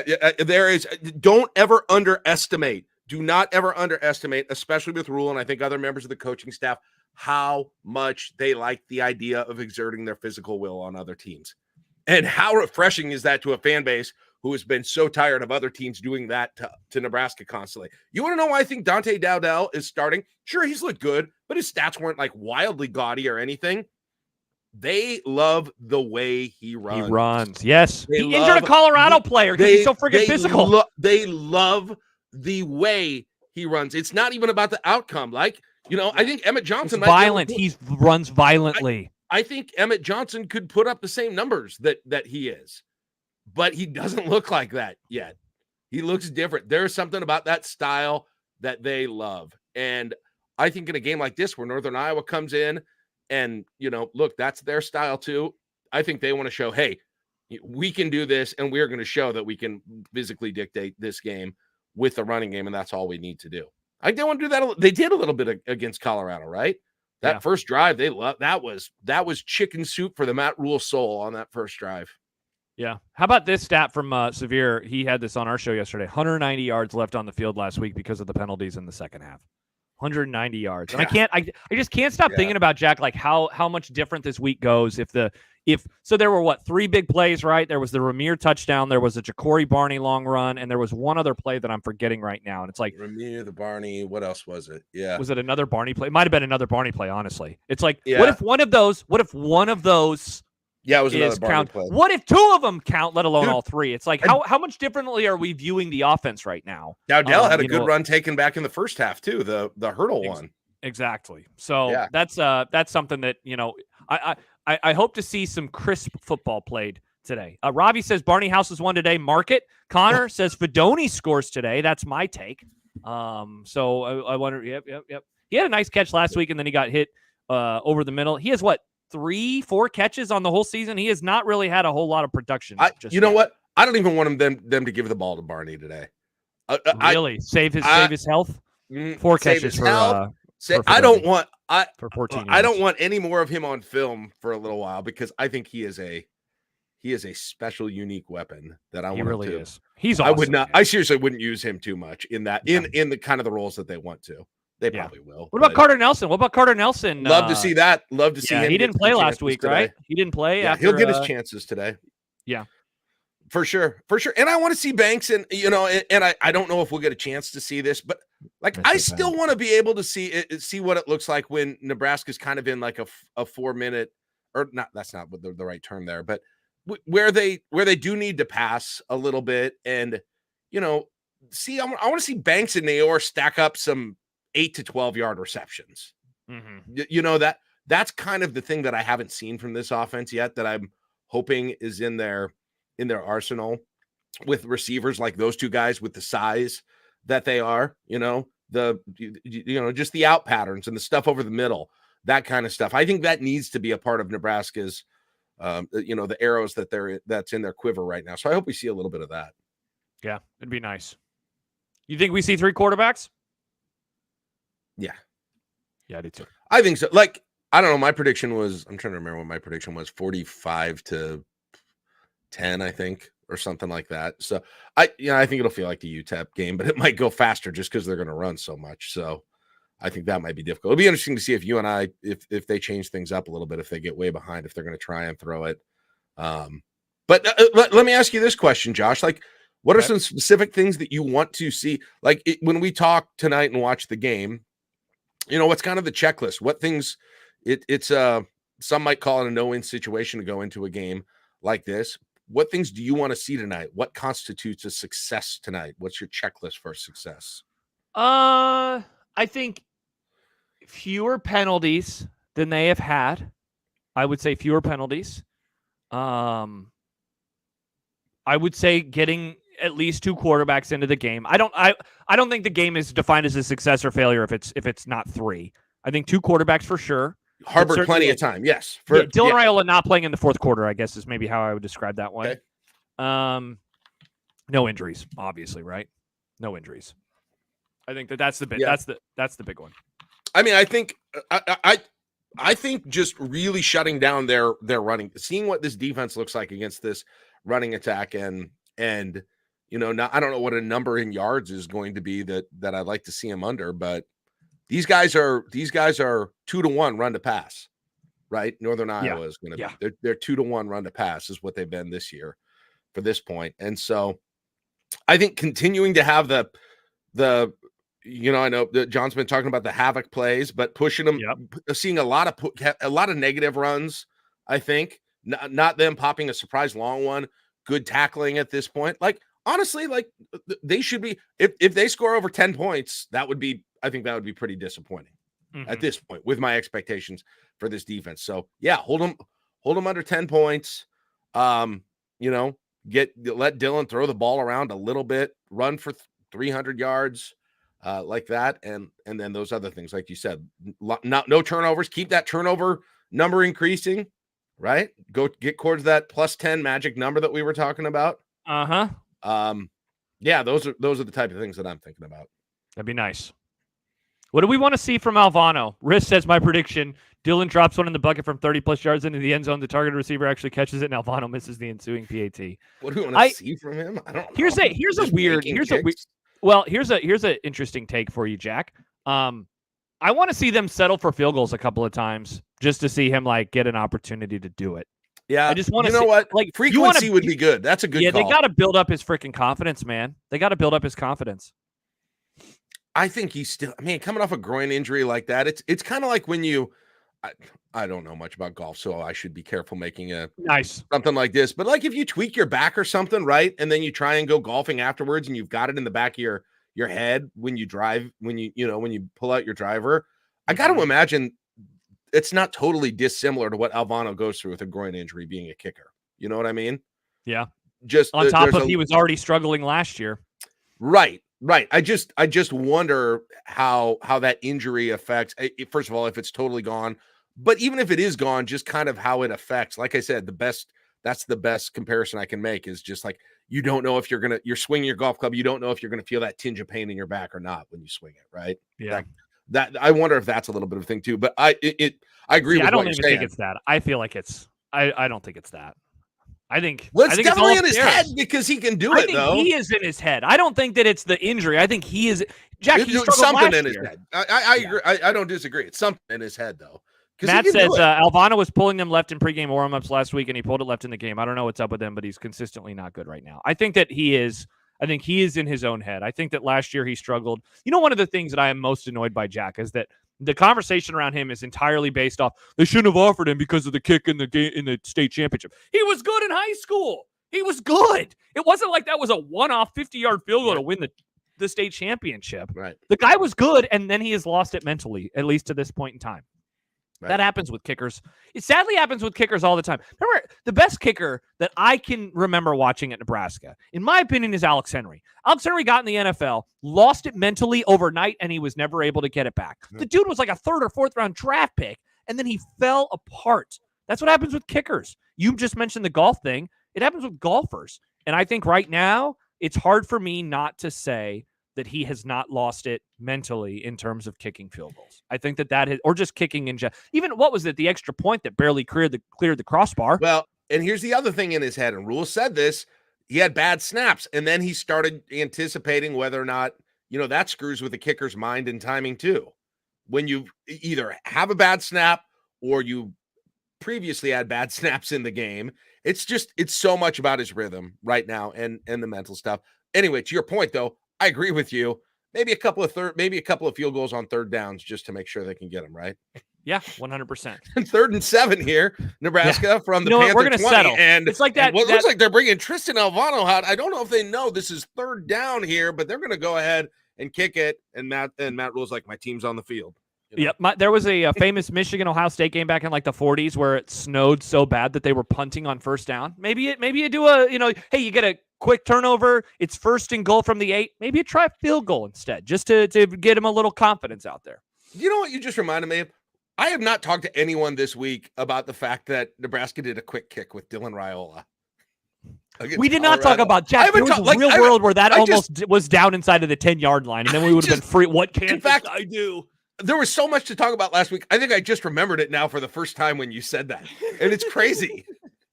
don't ever underestimate. Do not ever underestimate, especially with Rule and I think other members of the coaching staff, how much they like the idea of exerting their physical will on other teams. And how refreshing is that to a fan base who has been so tired of other teams doing that to Nebraska constantly? You want to know why I think Dante Dowdell is starting? Sure, he's looked good, but his stats weren't like wildly gaudy or anything. They love the way he runs. He runs. Yes. They He injured a Colorado player because he's so freaking physical. They love the way he runs. It's not even about the outcome. Like, I think Emmett Johnson might violent. He runs violently. I think Emmett Johnson could put up the same numbers that he is, but he doesn't look like that yet. He looks different. There's something about that style that they love. And I think in a game like this where Northern Iowa comes in and, look, that's their style too. I think they want to show, hey, we can do this, and we're going to show that we can physically dictate this game with the running game, and that's all we need to do. I didn't want to do that. They did a little bit against Colorado, right? That first drive, they loved. That was chicken soup for the Matt Rule soul on that first drive. Yeah. How about this stat from Severe? He had this on our show yesterday. 190 yards left on the field last week because of the penalties in the second half. 190 yards. And I just can't stop thinking about, Jack, like how much different this week goes so there were 3 big plays, right? There was the Ramir touchdown, there was a Ja'Cory Barney long run, and there was one other play that I'm forgetting right now. And it's like Ramir, the Barney, what else was it? Yeah. Was it another Barney play? It might have been another Barney play, honestly. It's like, what if one of those it was another Barney play. What if 2 of them count, let alone all 3? It's like, how much differently are we viewing the offense right now? Dowdell had a good run taken back in the first half too, the hurdle one. Exactly. So that's something that, I hope to see some crisp football played today. Robbie says Barney House has won today. Mark it. Connor says Fedoni scores today. That's my take. So I wonder. Yep. He had a nice catch last week, and then he got hit over the middle. He has 3-4 catches on the whole season. He has not really had a whole lot of production. Know what? I don't even want them to give the ball to Barney today. Really? Save his health? 4 catches for I don't want for 14 I don't want any more of him on film for a little while, because I think he is a special, unique weapon that I want really to. Is. He's awesome. I seriously wouldn't use him too much in the kind of the roles that they want to. They probably will. What about Carter Nelson? Love to see that. Love to see him. He didn't play last week, today. Right? He didn't play. Yeah, he'll get his chances today. Yeah. For sure. And I want to see Banks, and I don't know if we'll get a chance to see this, but I still want to be able to see what it looks like when Nebraska's kind of in like a 4-minute, or not. That's not the right term there, but where they do need to pass a little bit, and I want to see Banks and Nayor stack up some 8 to 12 yard receptions. Mm-hmm. That's kind of the thing that I haven't seen from this offense yet, that I'm hoping is in their arsenal, with receivers like those 2 guys with the size that they are, just the out patterns and the stuff over the middle, that kind of stuff. I think that needs to be a part of Nebraska's, the arrows that's in their quiver right now. So I hope we see a little bit of that. Yeah, it'd be nice. You think we see 3 quarterbacks? Yeah. Yeah, I do too. I think so. Like, I don't know. My prediction was, I'm trying to remember what my prediction was, 45-10, I think, or something like that. So I think it'll feel like the UTEP game, but it might go faster just because they're going to run so much. So I think that might be difficult. It'll be interesting to see if you and I, if they change things up a little bit, if they get way behind, if they're going to try and throw it. But let me ask you this question, Josh. Like, what are some specific things that you want to see? Like, when we talk tonight and watch the game, what's kind of the checklist? What things it's some might call it a no-win situation to go into a game like this. What things do you want to see tonight? What constitutes a success tonight? What's your checklist for success? I think fewer penalties than they have had. I would say fewer penalties. I would say getting at least 2 quarterbacks into the game. I don't think the game is defined as a success or failure if it's not 3. I think 2 quarterbacks for sure. Harbor plenty of time. Yes. Dylan Raiola not playing in the 4th quarter, I guess, is maybe how I would describe that one. Okay. No injuries, obviously, right? No injuries. I think that's the big that's the big one. I mean, I think I think just really shutting down their running, seeing what this defense looks like against this running attack, and now I don't know what a number in yards is going to be that I'd like to see them under, but these guys are 2-to-1 run to pass, right? Northern Iowa is going to be they're 2-to-1 run to pass is what they've been this year for this point. And so I think continuing to have the I know that John's been talking about the havoc plays, but pushing them, seeing a lot of negative runs I think. Not them popping a surprise long one. Good tackling at this point. Like, honestly, like they should be, if they score over 10 points, I think that would be pretty disappointing at this point with my expectations for this defense. So yeah, hold them under 10 points. Let Dylan throw the ball around a little bit, run for 300 yards, like that. And then those other things, like you said, no turnovers, keep that turnover number increasing, right? Go get towards that plus 10 magic number that we were talking about. Yeah, those are the type of things that I'm thinking about. That'd be nice. What do we want to see from Alvano? Riss says, my prediction, Dylan drops one in the bucket from 30-plus yards into the end zone. The targeted receiver actually catches it, and Alvano misses the ensuing PAT. What do we want to see from him? I don't know. Here's an interesting take for you, Jack. I want to see them settle for field goals a couple of times just to see him like get an opportunity to do it. Yeah, I just want to. You know what? Like frequency would be good. That's a good. Yeah, call. They got to build up his freaking confidence, man. They got to build up his confidence. I think he's still. I mean, coming off a groin injury like that, it's kind of like when you. I don't know much about golf, so I should be careful making something like this. But like if you tweak your back or something, right, and then you try and go golfing afterwards, and you've got it in the back of your head when you drive, when you pull out your driver. I got to imagine it's not totally dissimilar to what Alvano goes through with a groin injury being a kicker. You know what I mean? Yeah. Just on top of he was already struggling last year. Right. I just wonder how that injury affects. First of all, if it's totally gone, but even if it is gone, just kind of how it affects. Like I said, that's the best comparison I can make is just like you don't know if you're swinging your golf club. You don't know if you're gonna feel that tinge of pain in your back or not when you swing it. Right? Yeah. That I wonder if that's a little bit of a thing too. But I agree with what you're saying. I don't even think it's that. I feel like it's. I don't think it's that. I think it's definitely in his head because he can do it. Though he is in his head. I don't think that it's the injury. I think he is. Jack, he's something in his head. I agree. I don't disagree. It's something in his head though. Matt says Alvano was pulling them left in pregame warm-ups last week, and he pulled it left in the game. I don't know what's up with him, but he's consistently not good right now. I think he is in his own head. I think that last year he struggled. You know, one of the things that I am most annoyed by, Jack, is that the conversation around him is entirely based off they shouldn't have offered him because of the kick in the game in the state championship. He was good in high school. He was good. It wasn't like that was a one-off 50-yard field goal to win the state championship. Right. The guy was good, and then he has lost it mentally, at least to this point in time. Right. That happens with kickers. It sadly happens with kickers all the time. Remember, the best kicker that I can remember watching at Nebraska, in my opinion, is Alex Henry. Alex Henry got in the NFL, lost it mentally overnight, and he was never able to get it back. The dude was like a 3rd or 4th round draft pick, and then he fell apart. That's what happens with kickers. You just mentioned the golf thing. It happens with golfers. And I think right now, it's hard for me not to say that he has not lost it mentally in terms of kicking field goals. I think that has, or just kicking in general. Even what was it, the extra point that barely cleared the crossbar? Well, and here's the other thing in his head, and Rule said this, he had bad snaps, and then he started anticipating whether or not, that screws with the kicker's mind and timing too. When you either have a bad snap or you previously had bad snaps in the game, it's so much about his rhythm right now and the mental stuff. Anyway, to your point though, I agree with you. Maybe a couple of field goals on 3rd downs just to make sure they can get them right. Yeah, 100%. 3rd and 7 here, Nebraska from the Panther we're gonna 20, settle. And it's like that. It looks like they're bringing Tristan Alvano out. I don't know if they know this is 3rd down here, but they're going to go ahead and kick it. And Matt Rule's like, my team's on the field. Yeah, there was a famous Michigan-Ohio State game back in like the 40s where it snowed so bad that they were punting on 1st down. Maybe you do hey, you get a quick turnover. It's 1st and goal from the 8. Maybe you try a field goal instead, just to get him a little confidence out there. You know what you just reminded me of? I have not talked to anyone this week about the fact that Nebraska did a quick kick with Dylan Raiola. We did not talk about Jack. There was a real world where that almost was down inside of the 10-yard line, and then we would have been free. What can I do? There was so much to talk about last week. I think I just remembered it now for the first time when you said that. And it's crazy.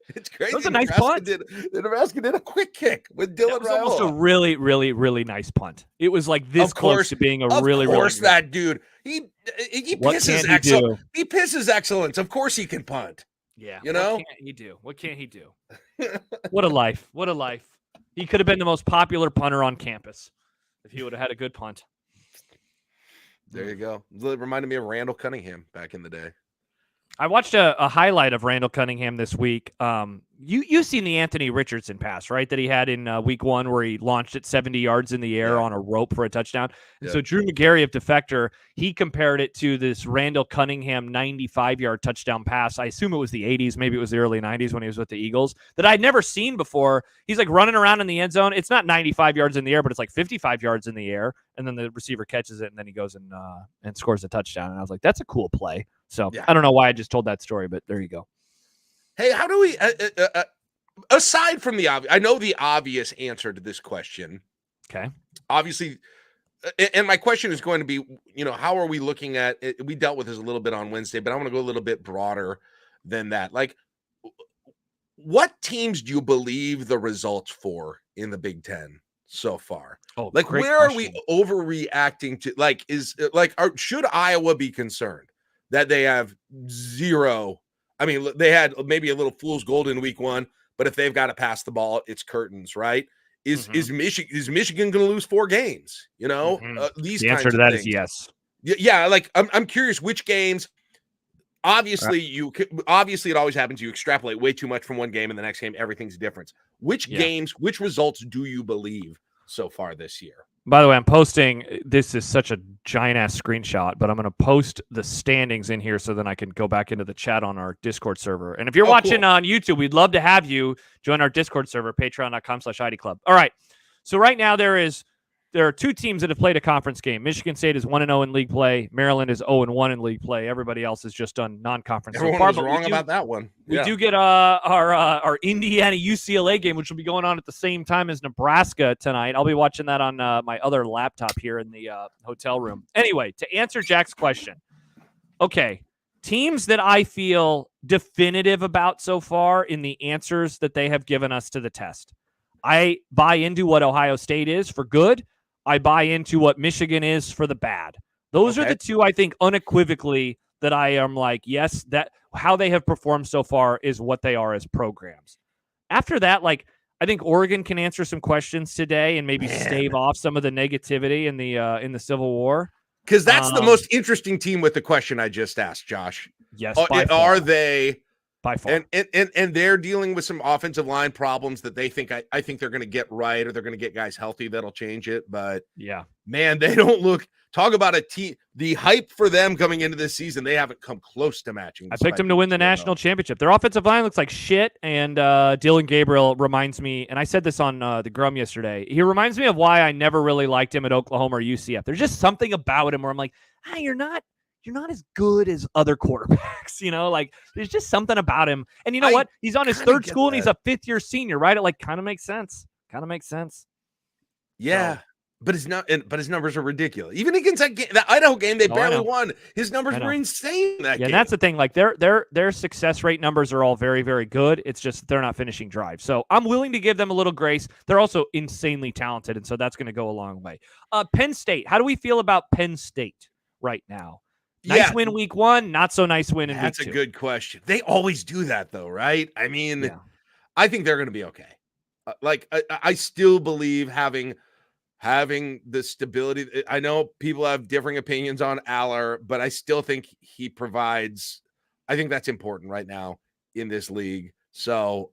It's crazy. It was a nice punt. Nebraska did a quick kick with Dylan Raiola. It was almost a really, really, really nice punt. It was like this close to being a really, really. Of course, that dude. He pisses excellence. He pisses excellence. Of course, he can punt. Yeah. What can't he do? What a life. What a life. He could have been the most popular punter on campus if he would have had a good punt. There you go. It reminded me of Randall Cunningham back in the day. I watched a highlight of Randall Cunningham this week. You've seen the Anthony Richardson pass, right? That he had in week 1 where he launched it 70 yards in the air on a rope for a touchdown. And so Drew McGarry of Defector, he compared it to this Randall Cunningham 95-yard touchdown pass. I assume it was the 80s, maybe it was the early 90s when he was with the Eagles, that I'd never seen before. He's like running around in the end zone. It's not 95 yards in the air, but it's like 55 yards in the air. And then the receiver catches it, and then he goes and scores a touchdown. And I was like, that's a cool play. So I don't know why I just told that story, but there you go. Hey, how do we, aside from the obvious, I know the obvious answer to this question. Okay. Obviously, and my question is going to be, how are we looking at it? We dealt with this a little bit on Wednesday, but I want to go a little bit broader than that. Like, what teams do you believe the results for in the Big Ten so far? Oh, like, where are we overreacting to? Like, should Iowa be concerned that they have zero? I mean, they had maybe a little fool's gold in week 1, but if they've got to pass the ball, it's curtains, right? Is Michigan going to lose 4 games? These the kinds answer to of that things. is yes. Yeah, like I'm curious which games. Obviously, it always happens. You extrapolate way too much from one game, and the next game everything's different. Which games, which results do you believe so far this year? By the way, I'm posting, this is such a giant-ass screenshot, but I'm going to post the standings in here so then I can go back into the chat on our Discord server. And if you're watching on YouTube, we'd love to have you join our Discord server, patreon.com/IDClub. All right, so right now there are 2 teams that have played a conference game. Michigan State is 1-0 in league play. Maryland is 0-1 in league play. Everybody else has just done non-conference. Everyone was wrong about that one. We do get our Indiana UCLA game, which will be going on at the same time as Nebraska tonight. I'll be watching that on my other laptop here in the hotel room. Anyway, to answer Jack's question, okay, teams that I feel definitive about so far in the answers that they have given us to the test. I buy into what Ohio State is for good. I buy into what Michigan is for the bad. Those are the 2, I think, unequivocally that I am like, yes, that how they have performed so far is what they are as programs. After that, like, I think Oregon can answer some questions today and maybe stave off some of the negativity in the Civil War. Because that's the most interesting team with the question I just asked, Josh. Yes, are they? By far. And they're dealing with some offensive line problems that they think I think they're going to get right, or they're going to get guys healthy that'll change it. But man, they don't look, talk about a team. The hype for them coming into this season, they haven't come close to matching. I picked them to win the national championship. Their offensive line looks like shit, and Dylan Gabriel reminds me, and I said this on the Grum yesterday, he reminds me of why I never really liked him at Oklahoma or UCF. There's just something about him where I'm like, you're not as good as other quarterbacks, like there's just something about him. And you know what? He's on his 3rd school and he's a 5th-year senior, right? It like kind of makes sense. Yeah. So, but his numbers are ridiculous. Even against that Idaho game, they barely won. His numbers were insane in that game. And that's the thing. Like their success rate numbers are all very, very good. It's just they're not finishing drives. So I'm willing to give them a little grace. They're also insanely talented, and so that's going to go a long way. Penn State. How do we feel about Penn State right now? Nice win week 1, not so nice win in week 2. That's a good question. They always do that, though, right? I mean, I think they're going to be okay. I still believe having the stability. I know people have differing opinions on Aller, but I still think he provides. I think that's important right now in this league. So,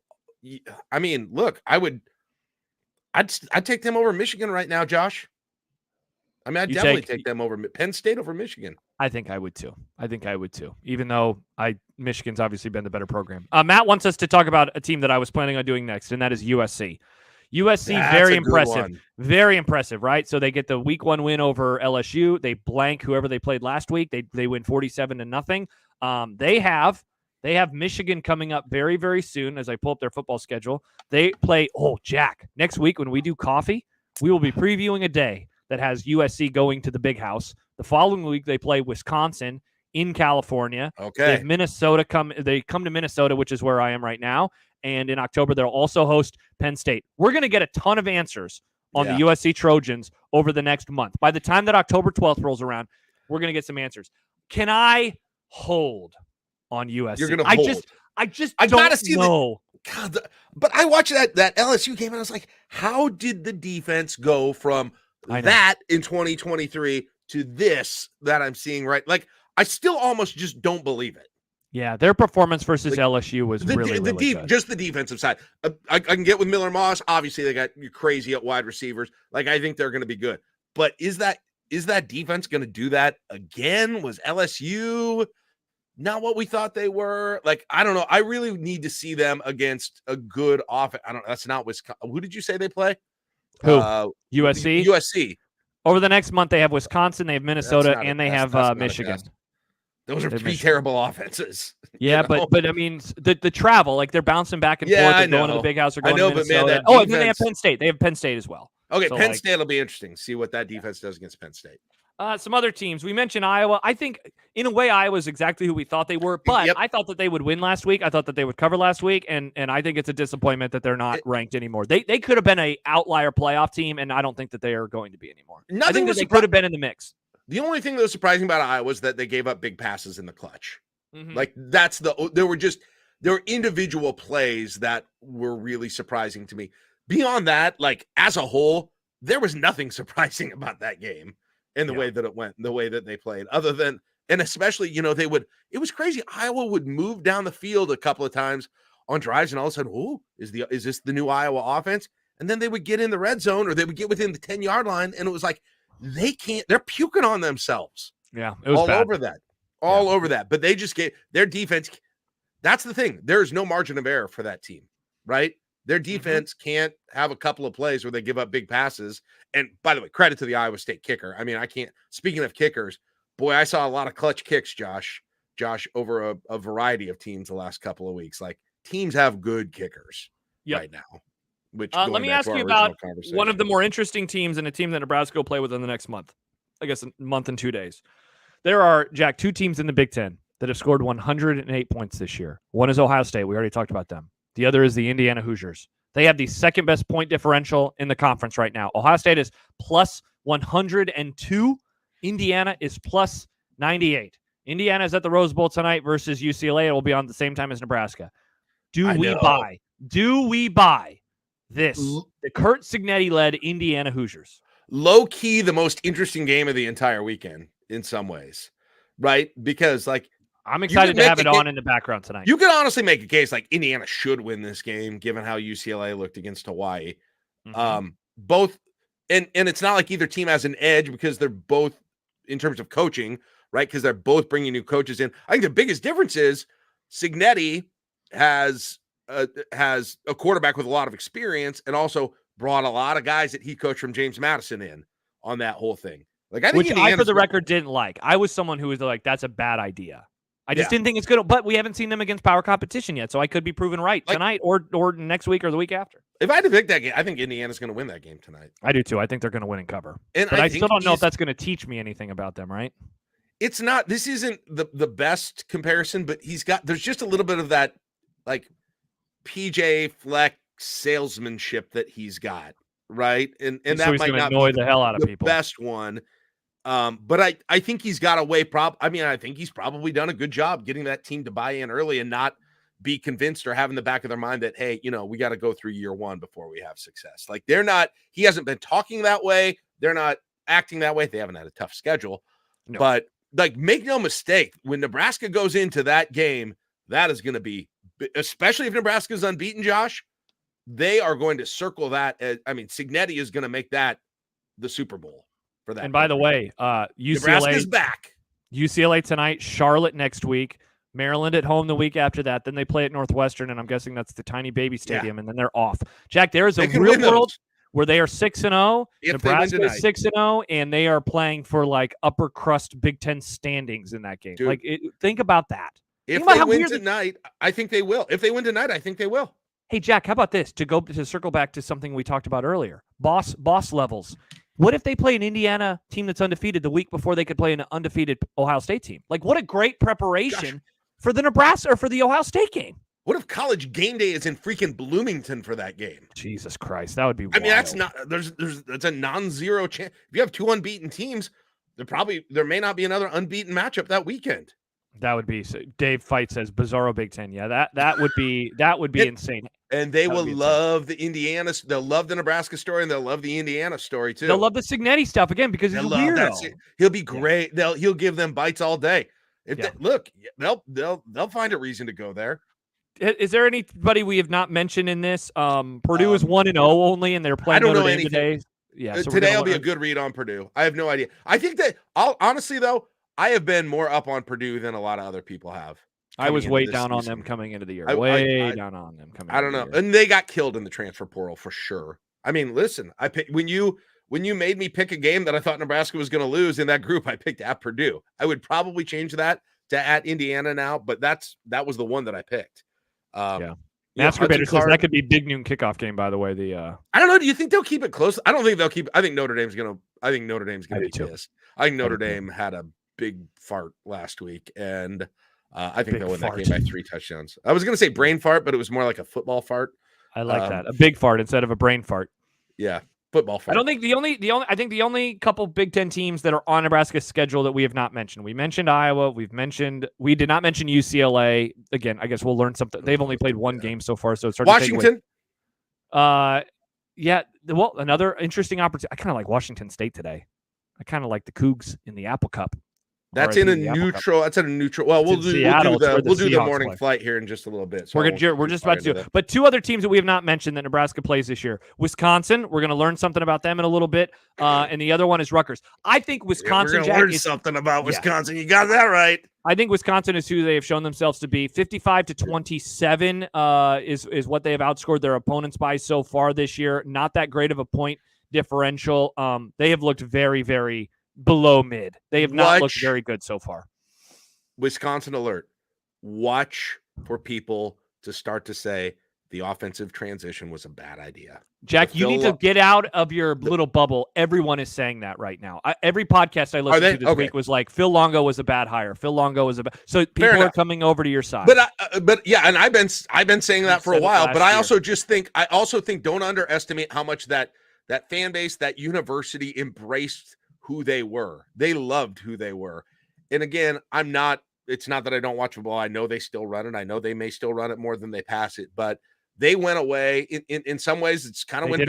I mean, look, I'd take them over Michigan right now, Josh. I mean, I'd definitely take them over Penn State over Michigan. I think I would too. Even though Michigan's obviously been the better program. Matt wants us to talk about a team that I was planning on doing next, and that is USC. USC, very impressive. Very impressive, right? So they get the week 1 win over LSU. They blank whoever they played last week. They win 47-0. They have Michigan coming up very, very soon as I pull up their football schedule. They play, Jack, next week when we do coffee, we will be previewing a day that has USC going to the Big House. The following week, they play Wisconsin in California. Okay. They have Minnesota come to Minnesota, which is where I am right now. And in October, they'll also host Penn State. We're going to get a ton of answers on the USC Trojans over the next month. By the time that October 12th rolls around, we're going to get some answers. Can I hold on USC? You're going to hold. I don't know. God, but I watched that LSU game, and I was like, how did the defense go from that in 2023 to this that I'm seeing right? Like, I still almost just don't believe it. Yeah, their performance versus LSU was really good. Just the defensive side. I can get with Miller Moss. Obviously, they got crazy at wide receivers. Like, I think they're going to be good. But is that defense going to do that again? Was LSU not what we thought they were? Like, I don't know. I really need to see them against a good offense. I don't know. That's not Wisconsin. Who did you say they play? Who? USC? USC. Over the next month, they have Wisconsin, they have Minnesota, and they have Michigan. Those are pretty terrible offenses. Yeah, but I mean, the travel, like they're bouncing back and forth. They're going to the big house. They're going to Minnesota. But man, and then they have Penn State. They have Penn State as well. Okay, so Penn State will be interesting. See what that defense does against Penn State. Some other teams. We mentioned Iowa. I think, in a way, Iowa's exactly who we thought they were, but I thought that they would win last week. I thought that they would cover last week, and I think it's a disappointment that they're not ranked anymore. They could have been an outlier playoff team, and I don't think that they are going to be anymore. I think that they could have been in the mix. The only thing that was surprising about Iowa was that they gave up big passes in the clutch. Mm-hmm. Like, there were individual plays that were really surprising to me. Beyond that, like, as a whole, there was nothing surprising about that game. In the way that it went, the way that they played, other than, and especially, it was crazy. Iowa would move down the field a couple of times on drives, and all of a sudden, oh, is this the new Iowa offense? And then they would get in the red zone, or they would get within the 10-yard line, and it was like, they're puking on themselves. Yeah, it was all over that. But they just get their defense. That's the thing. There's no margin of error for that team, right? Their defense can't have a couple of plays where they give up big passes. And by the way, credit to the Iowa State kicker. I mean, speaking of kickers, boy, I saw a lot of clutch kicks, Josh, over a variety of teams the last couple of weeks. Like, teams have good kickers right now. Which let me ask you about one of the more interesting teams and a team that Nebraska will play with in the next month. I guess a month and 2 days. There are, Jack, two teams in the Big Ten that have scored 108 points this year. One is Ohio State. We already talked about them. The other is the Indiana Hoosiers. They have the second best point differential in the conference right now. Ohio State is plus 102. Indiana is plus 98. Indiana is at the Rose Bowl tonight versus UCLA. It will be on the same time as Nebraska. Do we buy this? The Kurt Cignetti-led Indiana Hoosiers. Low key, the most interesting game of the entire weekend in some ways, right? Because, like, I'm excited to have it on in the background tonight. You could honestly make a case like Indiana should win this game, given how UCLA looked against Hawaii. Mm-hmm. Both, and it's not like either team has an edge because they're both, in terms of coaching, right? Because they're both bringing new coaches in. I think the biggest difference is Cignetti has a quarterback with a lot of experience, and also brought a lot of guys that he coached from James Madison in on that whole thing. Like, I think I, for the record, didn't like. I was someone who was like, that's a bad idea. I just didn't think it's good, but we haven't seen them against power competition yet, so I could be proven right tonight or next week or the week after. If I had to pick that game, I think Indiana's going to win that game tonight. I do too. I think they're going to win and cover. But I still don't know if that's going to teach me anything about them, right? It's not. This isn't the best comparison, but there's just a little bit of that, like, PJ Fleck salesmanship that he's got, right? And so that might not annoy the hell out of people. Best one. But I think he's got a way. I think he's probably done a good job getting that team to buy in early and not be convinced or have in the back of their mind that, hey, we got to go through year one before we have success. Like, he hasn't been talking that way. They're not acting that way. They haven't had a tough schedule, but, like, make no mistake, when Nebraska goes into that game, that is going to be, especially if Nebraska's unbeaten, Josh, they are going to circle that. Cignetti is going to make that the Super Bowl. For that. And by the way, Nebraska's back. UCLA tonight, Charlotte next week, Maryland at home the week after that. Then they play at Northwestern, and I'm guessing that's the tiny baby stadium, and then they're off. Jack, there is a real world where they are 6-0. Nebraska is 6-0, and they are playing for, like, upper crust Big Ten standings in that game. Dude, think about that. If they win tonight, I think they will. If they win tonight, I think they will. Hey, Jack, how about this? To circle back to something we talked about earlier, boss levels. What if they play an Indiana team that's undefeated the week before they could play an undefeated Ohio State team? Like, what a great preparation for the Nebraska or for the Ohio State game. What if College Game Day is in freaking Bloomington for that game? Jesus Christ, that would be wild. That's not that's a non-zero chance. If you have two unbeaten teams, there may not be another unbeaten matchup that weekend. That would be Dave Fight says bizarro Big Ten. Yeah, that would be insane. And they will love the Indiana. They'll love the Nebraska story, and they'll love the Indiana story too. They'll love the Cignetti stuff again because he's a weirdo. He'll be great. He'll give them bites all day. Look, they'll find a reason to go there. Is there anybody we have not mentioned in this? Purdue is 1-0 only, and they're playing Notre Dame today. Yeah, so today will be a good read on Purdue. I have no idea. I think that honestly though, I have been more up on Purdue than a lot of other people have. I was way down on them coming into the year. Way down on them coming. I don't know, and they got killed in the transfer portal for sure. I mean, listen, I picked when you made me pick a game that I thought Nebraska was going to lose in that group, I picked at Purdue. I would probably change that to at Indiana now, but that was the one that I picked. Masturbator says that could be big noon kickoff game. By the way, I don't know. Do you think they'll keep it close? I don't think they'll keep. I think Notre Dame's gonna be pissed. I think Notre Dame had a big fart last week, and I think they'll win that game by 3 touchdowns. I was gonna say brain fart, but it was more like a football fart. I like that, a big fart instead of a brain fart. Yeah. Football fart. I don't think the only couple Big Ten teams that are on Nebraska's schedule that we have not mentioned. We mentioned Iowa. We did not mention UCLA. Again, I guess we'll learn something. They've only played one game so far, so it's hard Washington. To yeah. Well, another interesting opportunity. I kind of like Washington State today. I kind of like the Cougs in the Apple Cup. That's in a neutral. That's at a neutral. Well, we'll do the morning flight here in just a little bit. So we're just about to do it. But 2 other teams that we have not mentioned that Nebraska plays this year: Wisconsin. We're going to learn something about them in a little bit, and the other one is Rutgers. I think Wisconsin. We're going to learn something about Wisconsin. You got that right. I think Wisconsin is who they have shown themselves to be. 55-27 is what they have outscored their opponents by so far this year. Not that great of a point differential. They have looked very, very below mid. They have not looked very good so far. Wisconsin alert. Watch for people to start to say the offensive transition was a bad idea. Jack, you need to get out of your little bubble. Everyone is saying that right now. Every podcast I listened to this week was like, Phil Longo was a bad hire. Phil Longo was a bad. So people are coming over to your side. But yeah, and I've been saying that for a while. But I also think don't underestimate how much that fan base, that university embraced who they were. They loved who they were. And again, it's not that I don't watch football. I know they still run it. I know they may still run it more than they pass it, but they went away in some ways. It's kind of when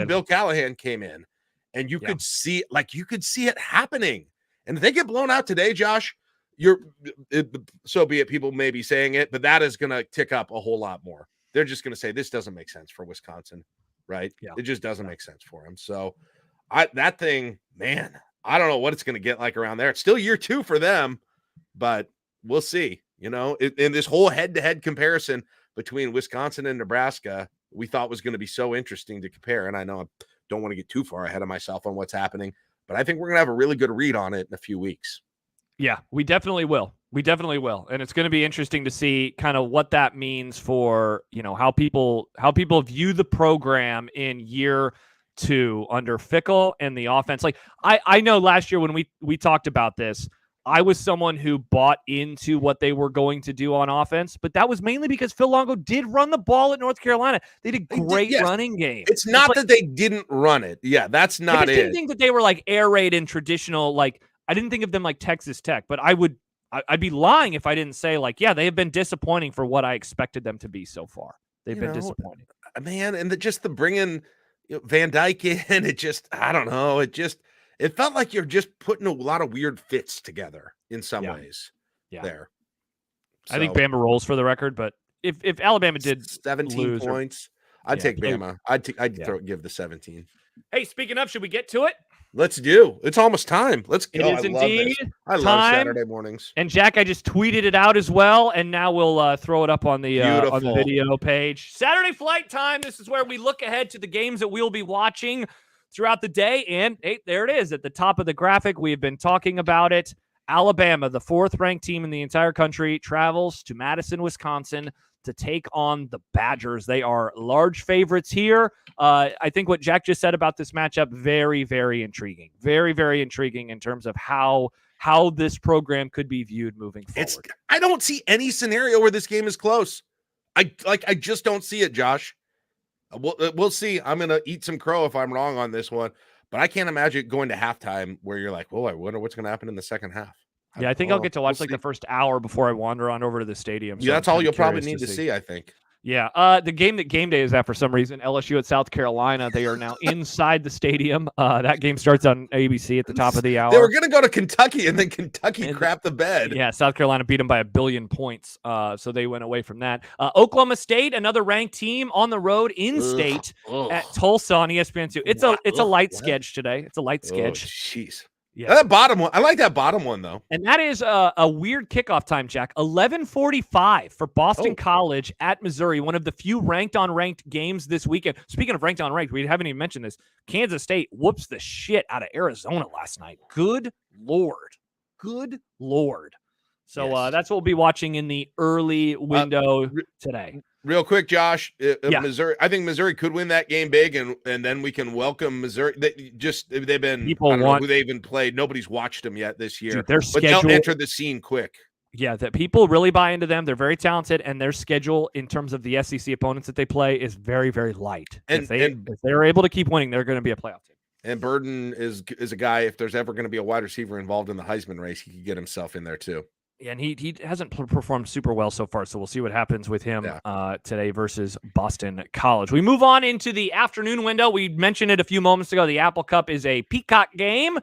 Bill Callahan came in, and you could see it happening. And if they get blown out today, Josh, so be it. People may be saying it, but that is going to tick up a whole lot more. They're just going to say, this doesn't make sense for Wisconsin, right? Yeah. It just doesn't make sense for them. So that thing, man, I don't know what it's going to get like around there. It's still year 2 for them, but we'll see. In this whole head-to-head comparison between Wisconsin and Nebraska, we thought was going to be so interesting to compare. And I know I don't want to get too far ahead of myself on what's happening, but I think we're going to have a really good read on it in a few weeks. Yeah, we definitely will. And it's going to be interesting to see kind of what that means for, how people view the program in year 2 under Fickell and the offense. Like I know last year when we talked about this, I was someone who bought into what they were going to do on offense, but that was mainly because Phil Longo did run the ball at North Carolina. They did great running game. It's not that they didn't run it. Yeah, that's not it. I didn't think that they were like air raid and traditional. Like I didn't think of them like Texas Tech, but I'd be lying if I didn't say like, yeah, they have been disappointing for what I expected them to be so far. They've been disappointing, man. And the bringing Van Dyke in, I don't know. It felt like you're just putting a lot of weird fits together in some ways. Yeah. There. So, I think Bama rolls for the record, but if Alabama did 17 points, I'd take Bama. I'd give the 17. Hey, speaking of, should we get to it? Let's do. It's almost time. Let's go. It is indeed. I love Saturday mornings. And Jack, I just tweeted it out as well, and now we'll throw it up on the video page. Saturday flight time. This is where we look ahead to the games that we'll be watching throughout the day. And hey, there it is at the top of the graphic. We have been talking about it. Alabama, the 4th-ranked team in the entire country, travels to Madison, Wisconsin to take on the Badgers. They are large favorites here. I think what Jack just said about this matchup, very, very intriguing. Very, very intriguing in terms of how this program could be viewed moving forward. I don't see any scenario where this game is close. I just don't see it, Josh. We'll see. I'm going to eat some crow if I'm wrong on this one, but I can't imagine going to halftime where you're like, well, I wonder what's going to happen in the second half. I think I'll get to watch the first hour before I wander on over to the stadium. So yeah, that's all you'll probably need to see, I think. Yeah. The game that game day is at for some reason, LSU at South Carolina. They are now inside the stadium. That game starts on ABC at the top of the hour. They were going to go to Kentucky, and then Kentucky crapped the bed. Yeah, South Carolina beat them by 1 billion points. So they went away from that. Oklahoma State, another ranked team on the road in state at Tulsa on ESPN2. It's a light sketch today. It's a light sketch. Jeez. Yeah. That bottom one. I like that bottom one, though. And that is a weird kickoff time, Jack. 11:45 for Boston College at Missouri, one of the few ranked-on-ranked games this weekend. Speaking of ranked-on-ranked, we haven't even mentioned this. Kansas State whoops the shit out of Arizona last night. Good Lord. So that's what we'll be watching in the early window today. Real quick, Josh, Missouri. I think Missouri could win that game big, and then we can welcome Missouri. They've been I don't know who they even played. Nobody's watched them yet this year. Dude, but they'll enter the scene quick. Yeah, that people really buy into them. They're very talented, and their schedule in terms of the SEC opponents that they play is very, very light. And if they're able to keep winning, they're going to be a playoff team. And Burden is a guy. If there's ever going to be a wide receiver involved in the Heisman race, he could get himself in there too. Yeah, and he hasn't performed super well so far, so we'll see what happens with him today versus Boston College. We move on into the afternoon window. We mentioned it a few moments ago. The Apple Cup is a Peacock game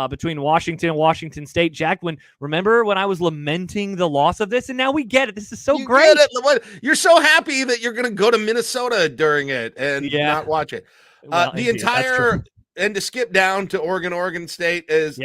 between Washington and Washington State. Jack, remember when I was lamenting the loss of this, and now we get it. This is so great. You're so happy that you're going to go to Minnesota during it and not watch it. Well, and to skip down to Oregon State is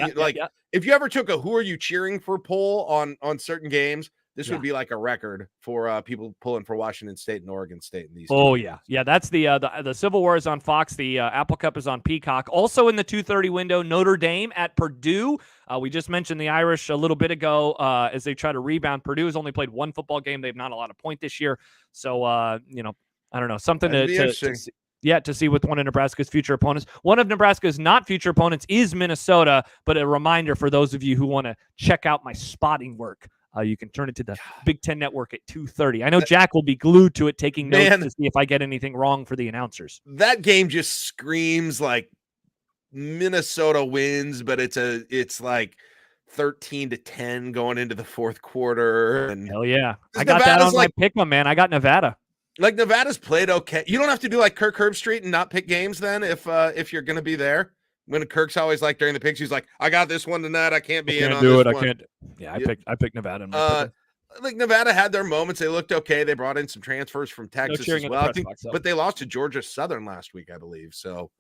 if you ever took a who are you cheering for poll on certain games, this would be like a record for people pulling for Washington State and Oregon State in these. Oh games. Yeah. That's the Civil War is on Fox. The Apple Cup is on Peacock. Also in the 2:30 window, Notre Dame at Purdue. We just mentioned the Irish a little bit ago as they try to rebound. Purdue has only played one football game. They've not a lot of point this year. So I don't know, something to see with one of Nebraska's future opponents. One of Nebraska's not future opponents is Minnesota, but a reminder for those of you who want to check out my spotting work. You can turn it to the Big Ten Network at 2:30. I know Jack will be glued to it, taking notes to see if I get anything wrong for the announcers. That game just screams like Minnesota wins, but it's like 13-10 going into the fourth quarter. And hell yeah. I got that on my pick one, man. I got Nevada. Like Nevada's played okay. You don't have to do like Kirk Herbstreit and not pick games then if you're going to be there. When Kirk's always like during the picks, he's like, I got this one tonight. I can't be in on this one. I can't. Yeah, I picked Nevada. Like Nevada had their moments. They looked okay. They brought in some transfers from Texas as well. But they lost to Georgia Southern last week, I believe. So,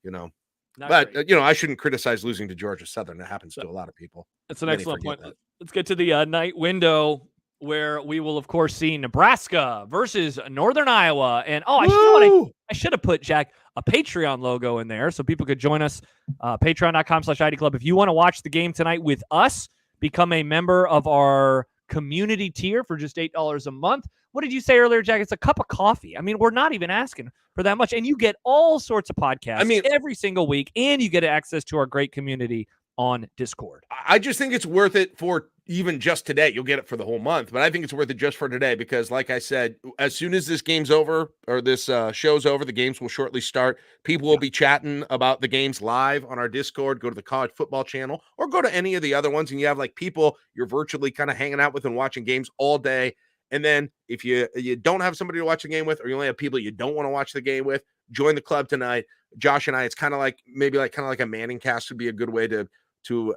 I shouldn't criticize losing to Georgia Southern. That happens to a lot of people. That's an excellent point. Let's get to the night window, where we will, of course, see Nebraska versus Northern Iowa. And, I should have put, Jack, a Patreon logo in there so people could join us, patreon.com/ID Club. If you want to watch the game tonight with us, become a member of our community tier for just $8 a month. What did you say earlier, Jack? It's a cup of coffee. I mean, we're not even asking for that much. And you get all sorts of podcasts every single week, and you get access to our great community on Discord. I just think it's worth it for even just today. You'll get it for the whole month, but I think it's worth it just for today because, like I said, as soon as this game's over or this show's over, the games will shortly start. People will be chatting about the games live on our Discord. Go to the college football channel or go to any of the other ones, and you have like people you're virtually kind of hanging out with and watching games all day. And then if you don't have somebody to watch the game with, or you only have people you don't want to watch the game with, join the club tonight. Josh and I, it's kind of like a Manning cast would be a good way to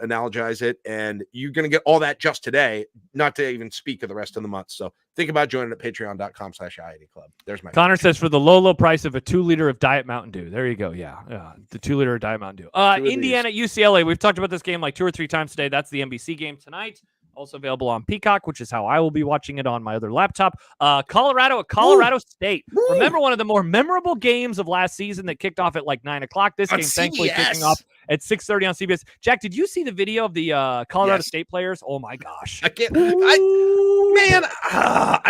analogize it. And you're going to get all that just today, not to even speak of the rest of the month. So think about joining at patreon.com/IAD Club. There's my Connor says for the low price of a 2 liter of Diet Mountain Dew. There you go. Yeah. The 2 liter of Diet Mountain Dew. Indiana, UCLA. We've talked about this game like 2 or 3 times today. That's the NBC game tonight. Also available on Peacock, which is how I will be watching it on my other laptop. Colorado at Colorado State. Remember one of the more memorable games of last season that kicked off at like 9 o'clock. This game thankfully kicking off at 6:30 on CBS. Jack, did you see the video of the Colorado State players? Oh my gosh. I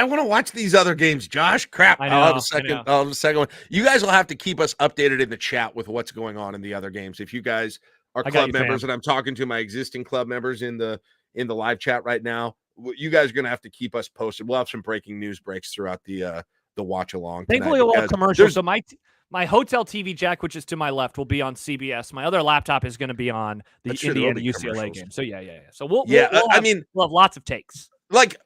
want to watch these other games, Josh. Crap. I'll have a second one. You guys will have to keep us updated in the chat with what's going on in the other games. If you guys are club members, and I'm talking to my existing club members in the live chat right now, you guys are going to have to keep us posted. We'll have some breaking news breaks throughout the watch along. Thankfully, a lot of commercials. So my hotel TV, Jack, which is to my left, will be on CBS. My other laptop is going to be on the Indiana UCLA game. So yeah. So we'll have lots of takes. Like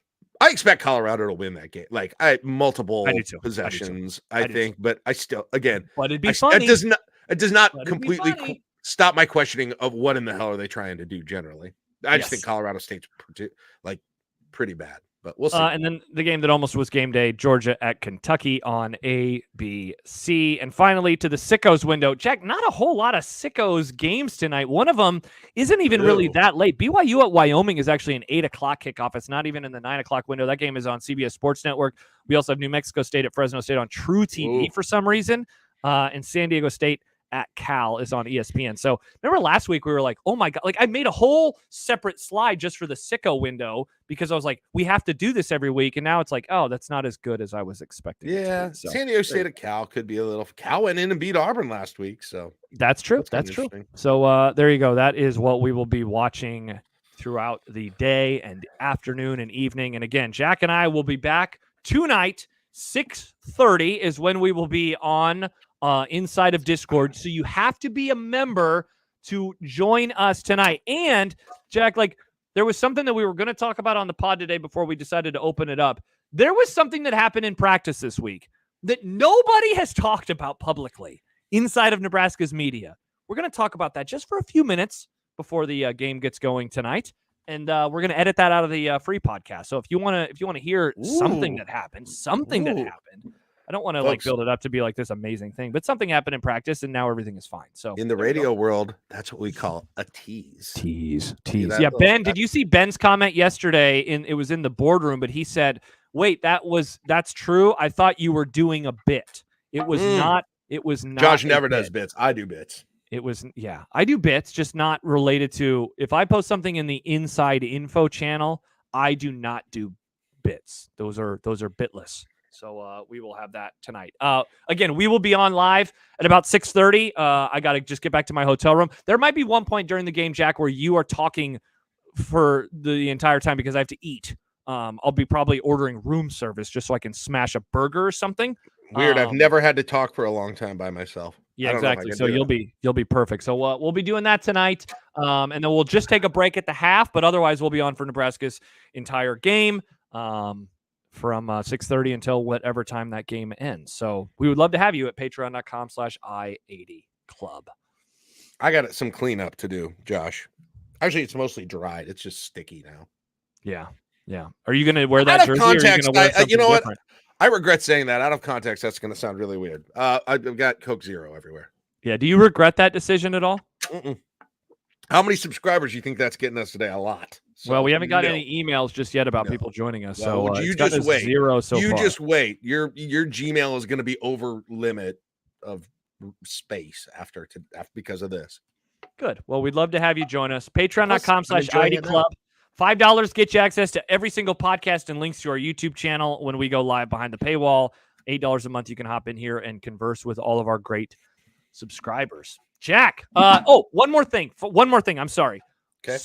I expect Colorado to win that game. Like multiple I do too. possessions, I I do think, but I still, again, But it'd be funny. it does not But it'd be completely funny. stop my questioning of what in the hell are they trying to do generally. I just think Yes. Colorado State's pretty bad, but we'll see. And then the game that almost was game day, Georgia at Kentucky on ABC. And finally to the Sickos window. Jack, not a whole lot of Sickos games tonight. One of them isn't even really that late. BYU at Wyoming is actually an 8 o'clock kickoff. It's not even in the 9 o'clock window. That game is on CBS Sports Network. We also have New Mexico State at Fresno State on True TV for some reason. And San Diego State at Cal is on ESPN. So remember last week we were like, oh my God, like I made a whole separate slide just for the Sicko window because I was like, we have to do this every week. And now it's like, oh, that's not as good as I was expecting. Yeah. So, San Diego State at Cal could be a little. Cal went in and beat Auburn last week. So that's true. That's true. So there you go. That is what we will be watching throughout the day and afternoon and evening. And again, Jack and I will be back tonight. 6:30 is when we will be on inside of Discord. So you have to be a member to join us tonight. And Jack, like there was something that we were going to talk about on the pod today before we decided to open it up. There was something that happened in practice this week that nobody has talked about publicly inside of Nebraska's media. We're going to talk about that just for a few minutes before the game gets going tonight. And we're going to edit that out of the free podcast. So if you want to hear something that happened, I don't want to like build it up to be like this amazing thing, but something happened in practice and now everything is fine. So in the radio world, that's what we call a tease. Tease. Yeah, Ben, did you see Ben's comment yesterday? It was in the boardroom, but he said, "Wait, that's true. I thought you were doing a bit. It was not. It was not." Josh never does bits. I do bits. I do bits, just not related to. If I post something in the Inside Info channel, I do not do bits. Those are bitless. So we will have that tonight. Again, we will be on live at about 6:30. I got to just get back to my hotel room. There might be one point during the game, Jack, where you are talking for the entire time because I have to eat. I'll be probably ordering room service just so I can smash a burger or something. Weird. I've never had to talk for a long time by myself. Yeah, exactly. So you'll be perfect. So we'll be doing that tonight. And then we'll just take a break at the half, but otherwise we'll be on for Nebraska's entire game. From 6:30 until whatever time that game ends. So we would love to have you at patreon.com/i80club. I got some cleanup to do, Josh. Actually, it's mostly dried. It's just sticky now. Yeah. Are you going to wear that jersey? Context, or are you wear you know different? what? I regret saying that. Out of context, that's going to sound really weird. I've got Coke Zero everywhere. Yeah. Do you regret that decision at all? Mm-mm. How many subscribers do you think that's getting us today? A lot. So, well, we haven't got any emails just yet about people joining us. Well, so you just wait. Zero so you far. Just wait. Your Gmail is going to be over limit of space after because of this. Good. Well, we'd love to have you join us. Patreon.com/IDClub. $5 gets you access to every single podcast and links to our YouTube channel when we go live behind the paywall. $8 a month, you can hop in here and converse with all of our great subscribers. Jack. One more thing. I'm sorry. Okay.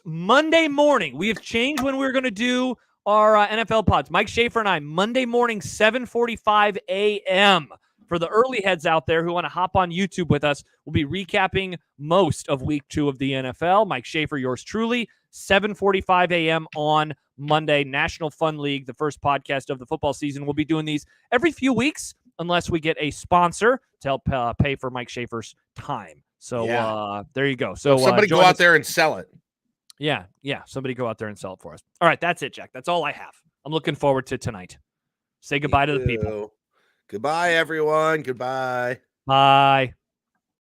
Monday morning, we have changed when we're going to do our NFL pods. Mike Schaefer and I, Monday morning, 7:45 a.m. For the early heads out there who want to hop on YouTube with us, we'll be recapping most of week 2 of the NFL. Mike Schaefer, yours truly, 7:45 a.m. on Monday. National Fun League, the first podcast of the football season. We'll be doing these every few weeks unless we get a sponsor to help pay for Mike Schaefer's time. So there you go. So somebody go out there and sell it. Yeah. Somebody go out there and sell it for us. All right, that's it, Jack. That's all I have. I'm looking forward to tonight. Say goodbye to the people. Goodbye, everyone. Goodbye. Bye.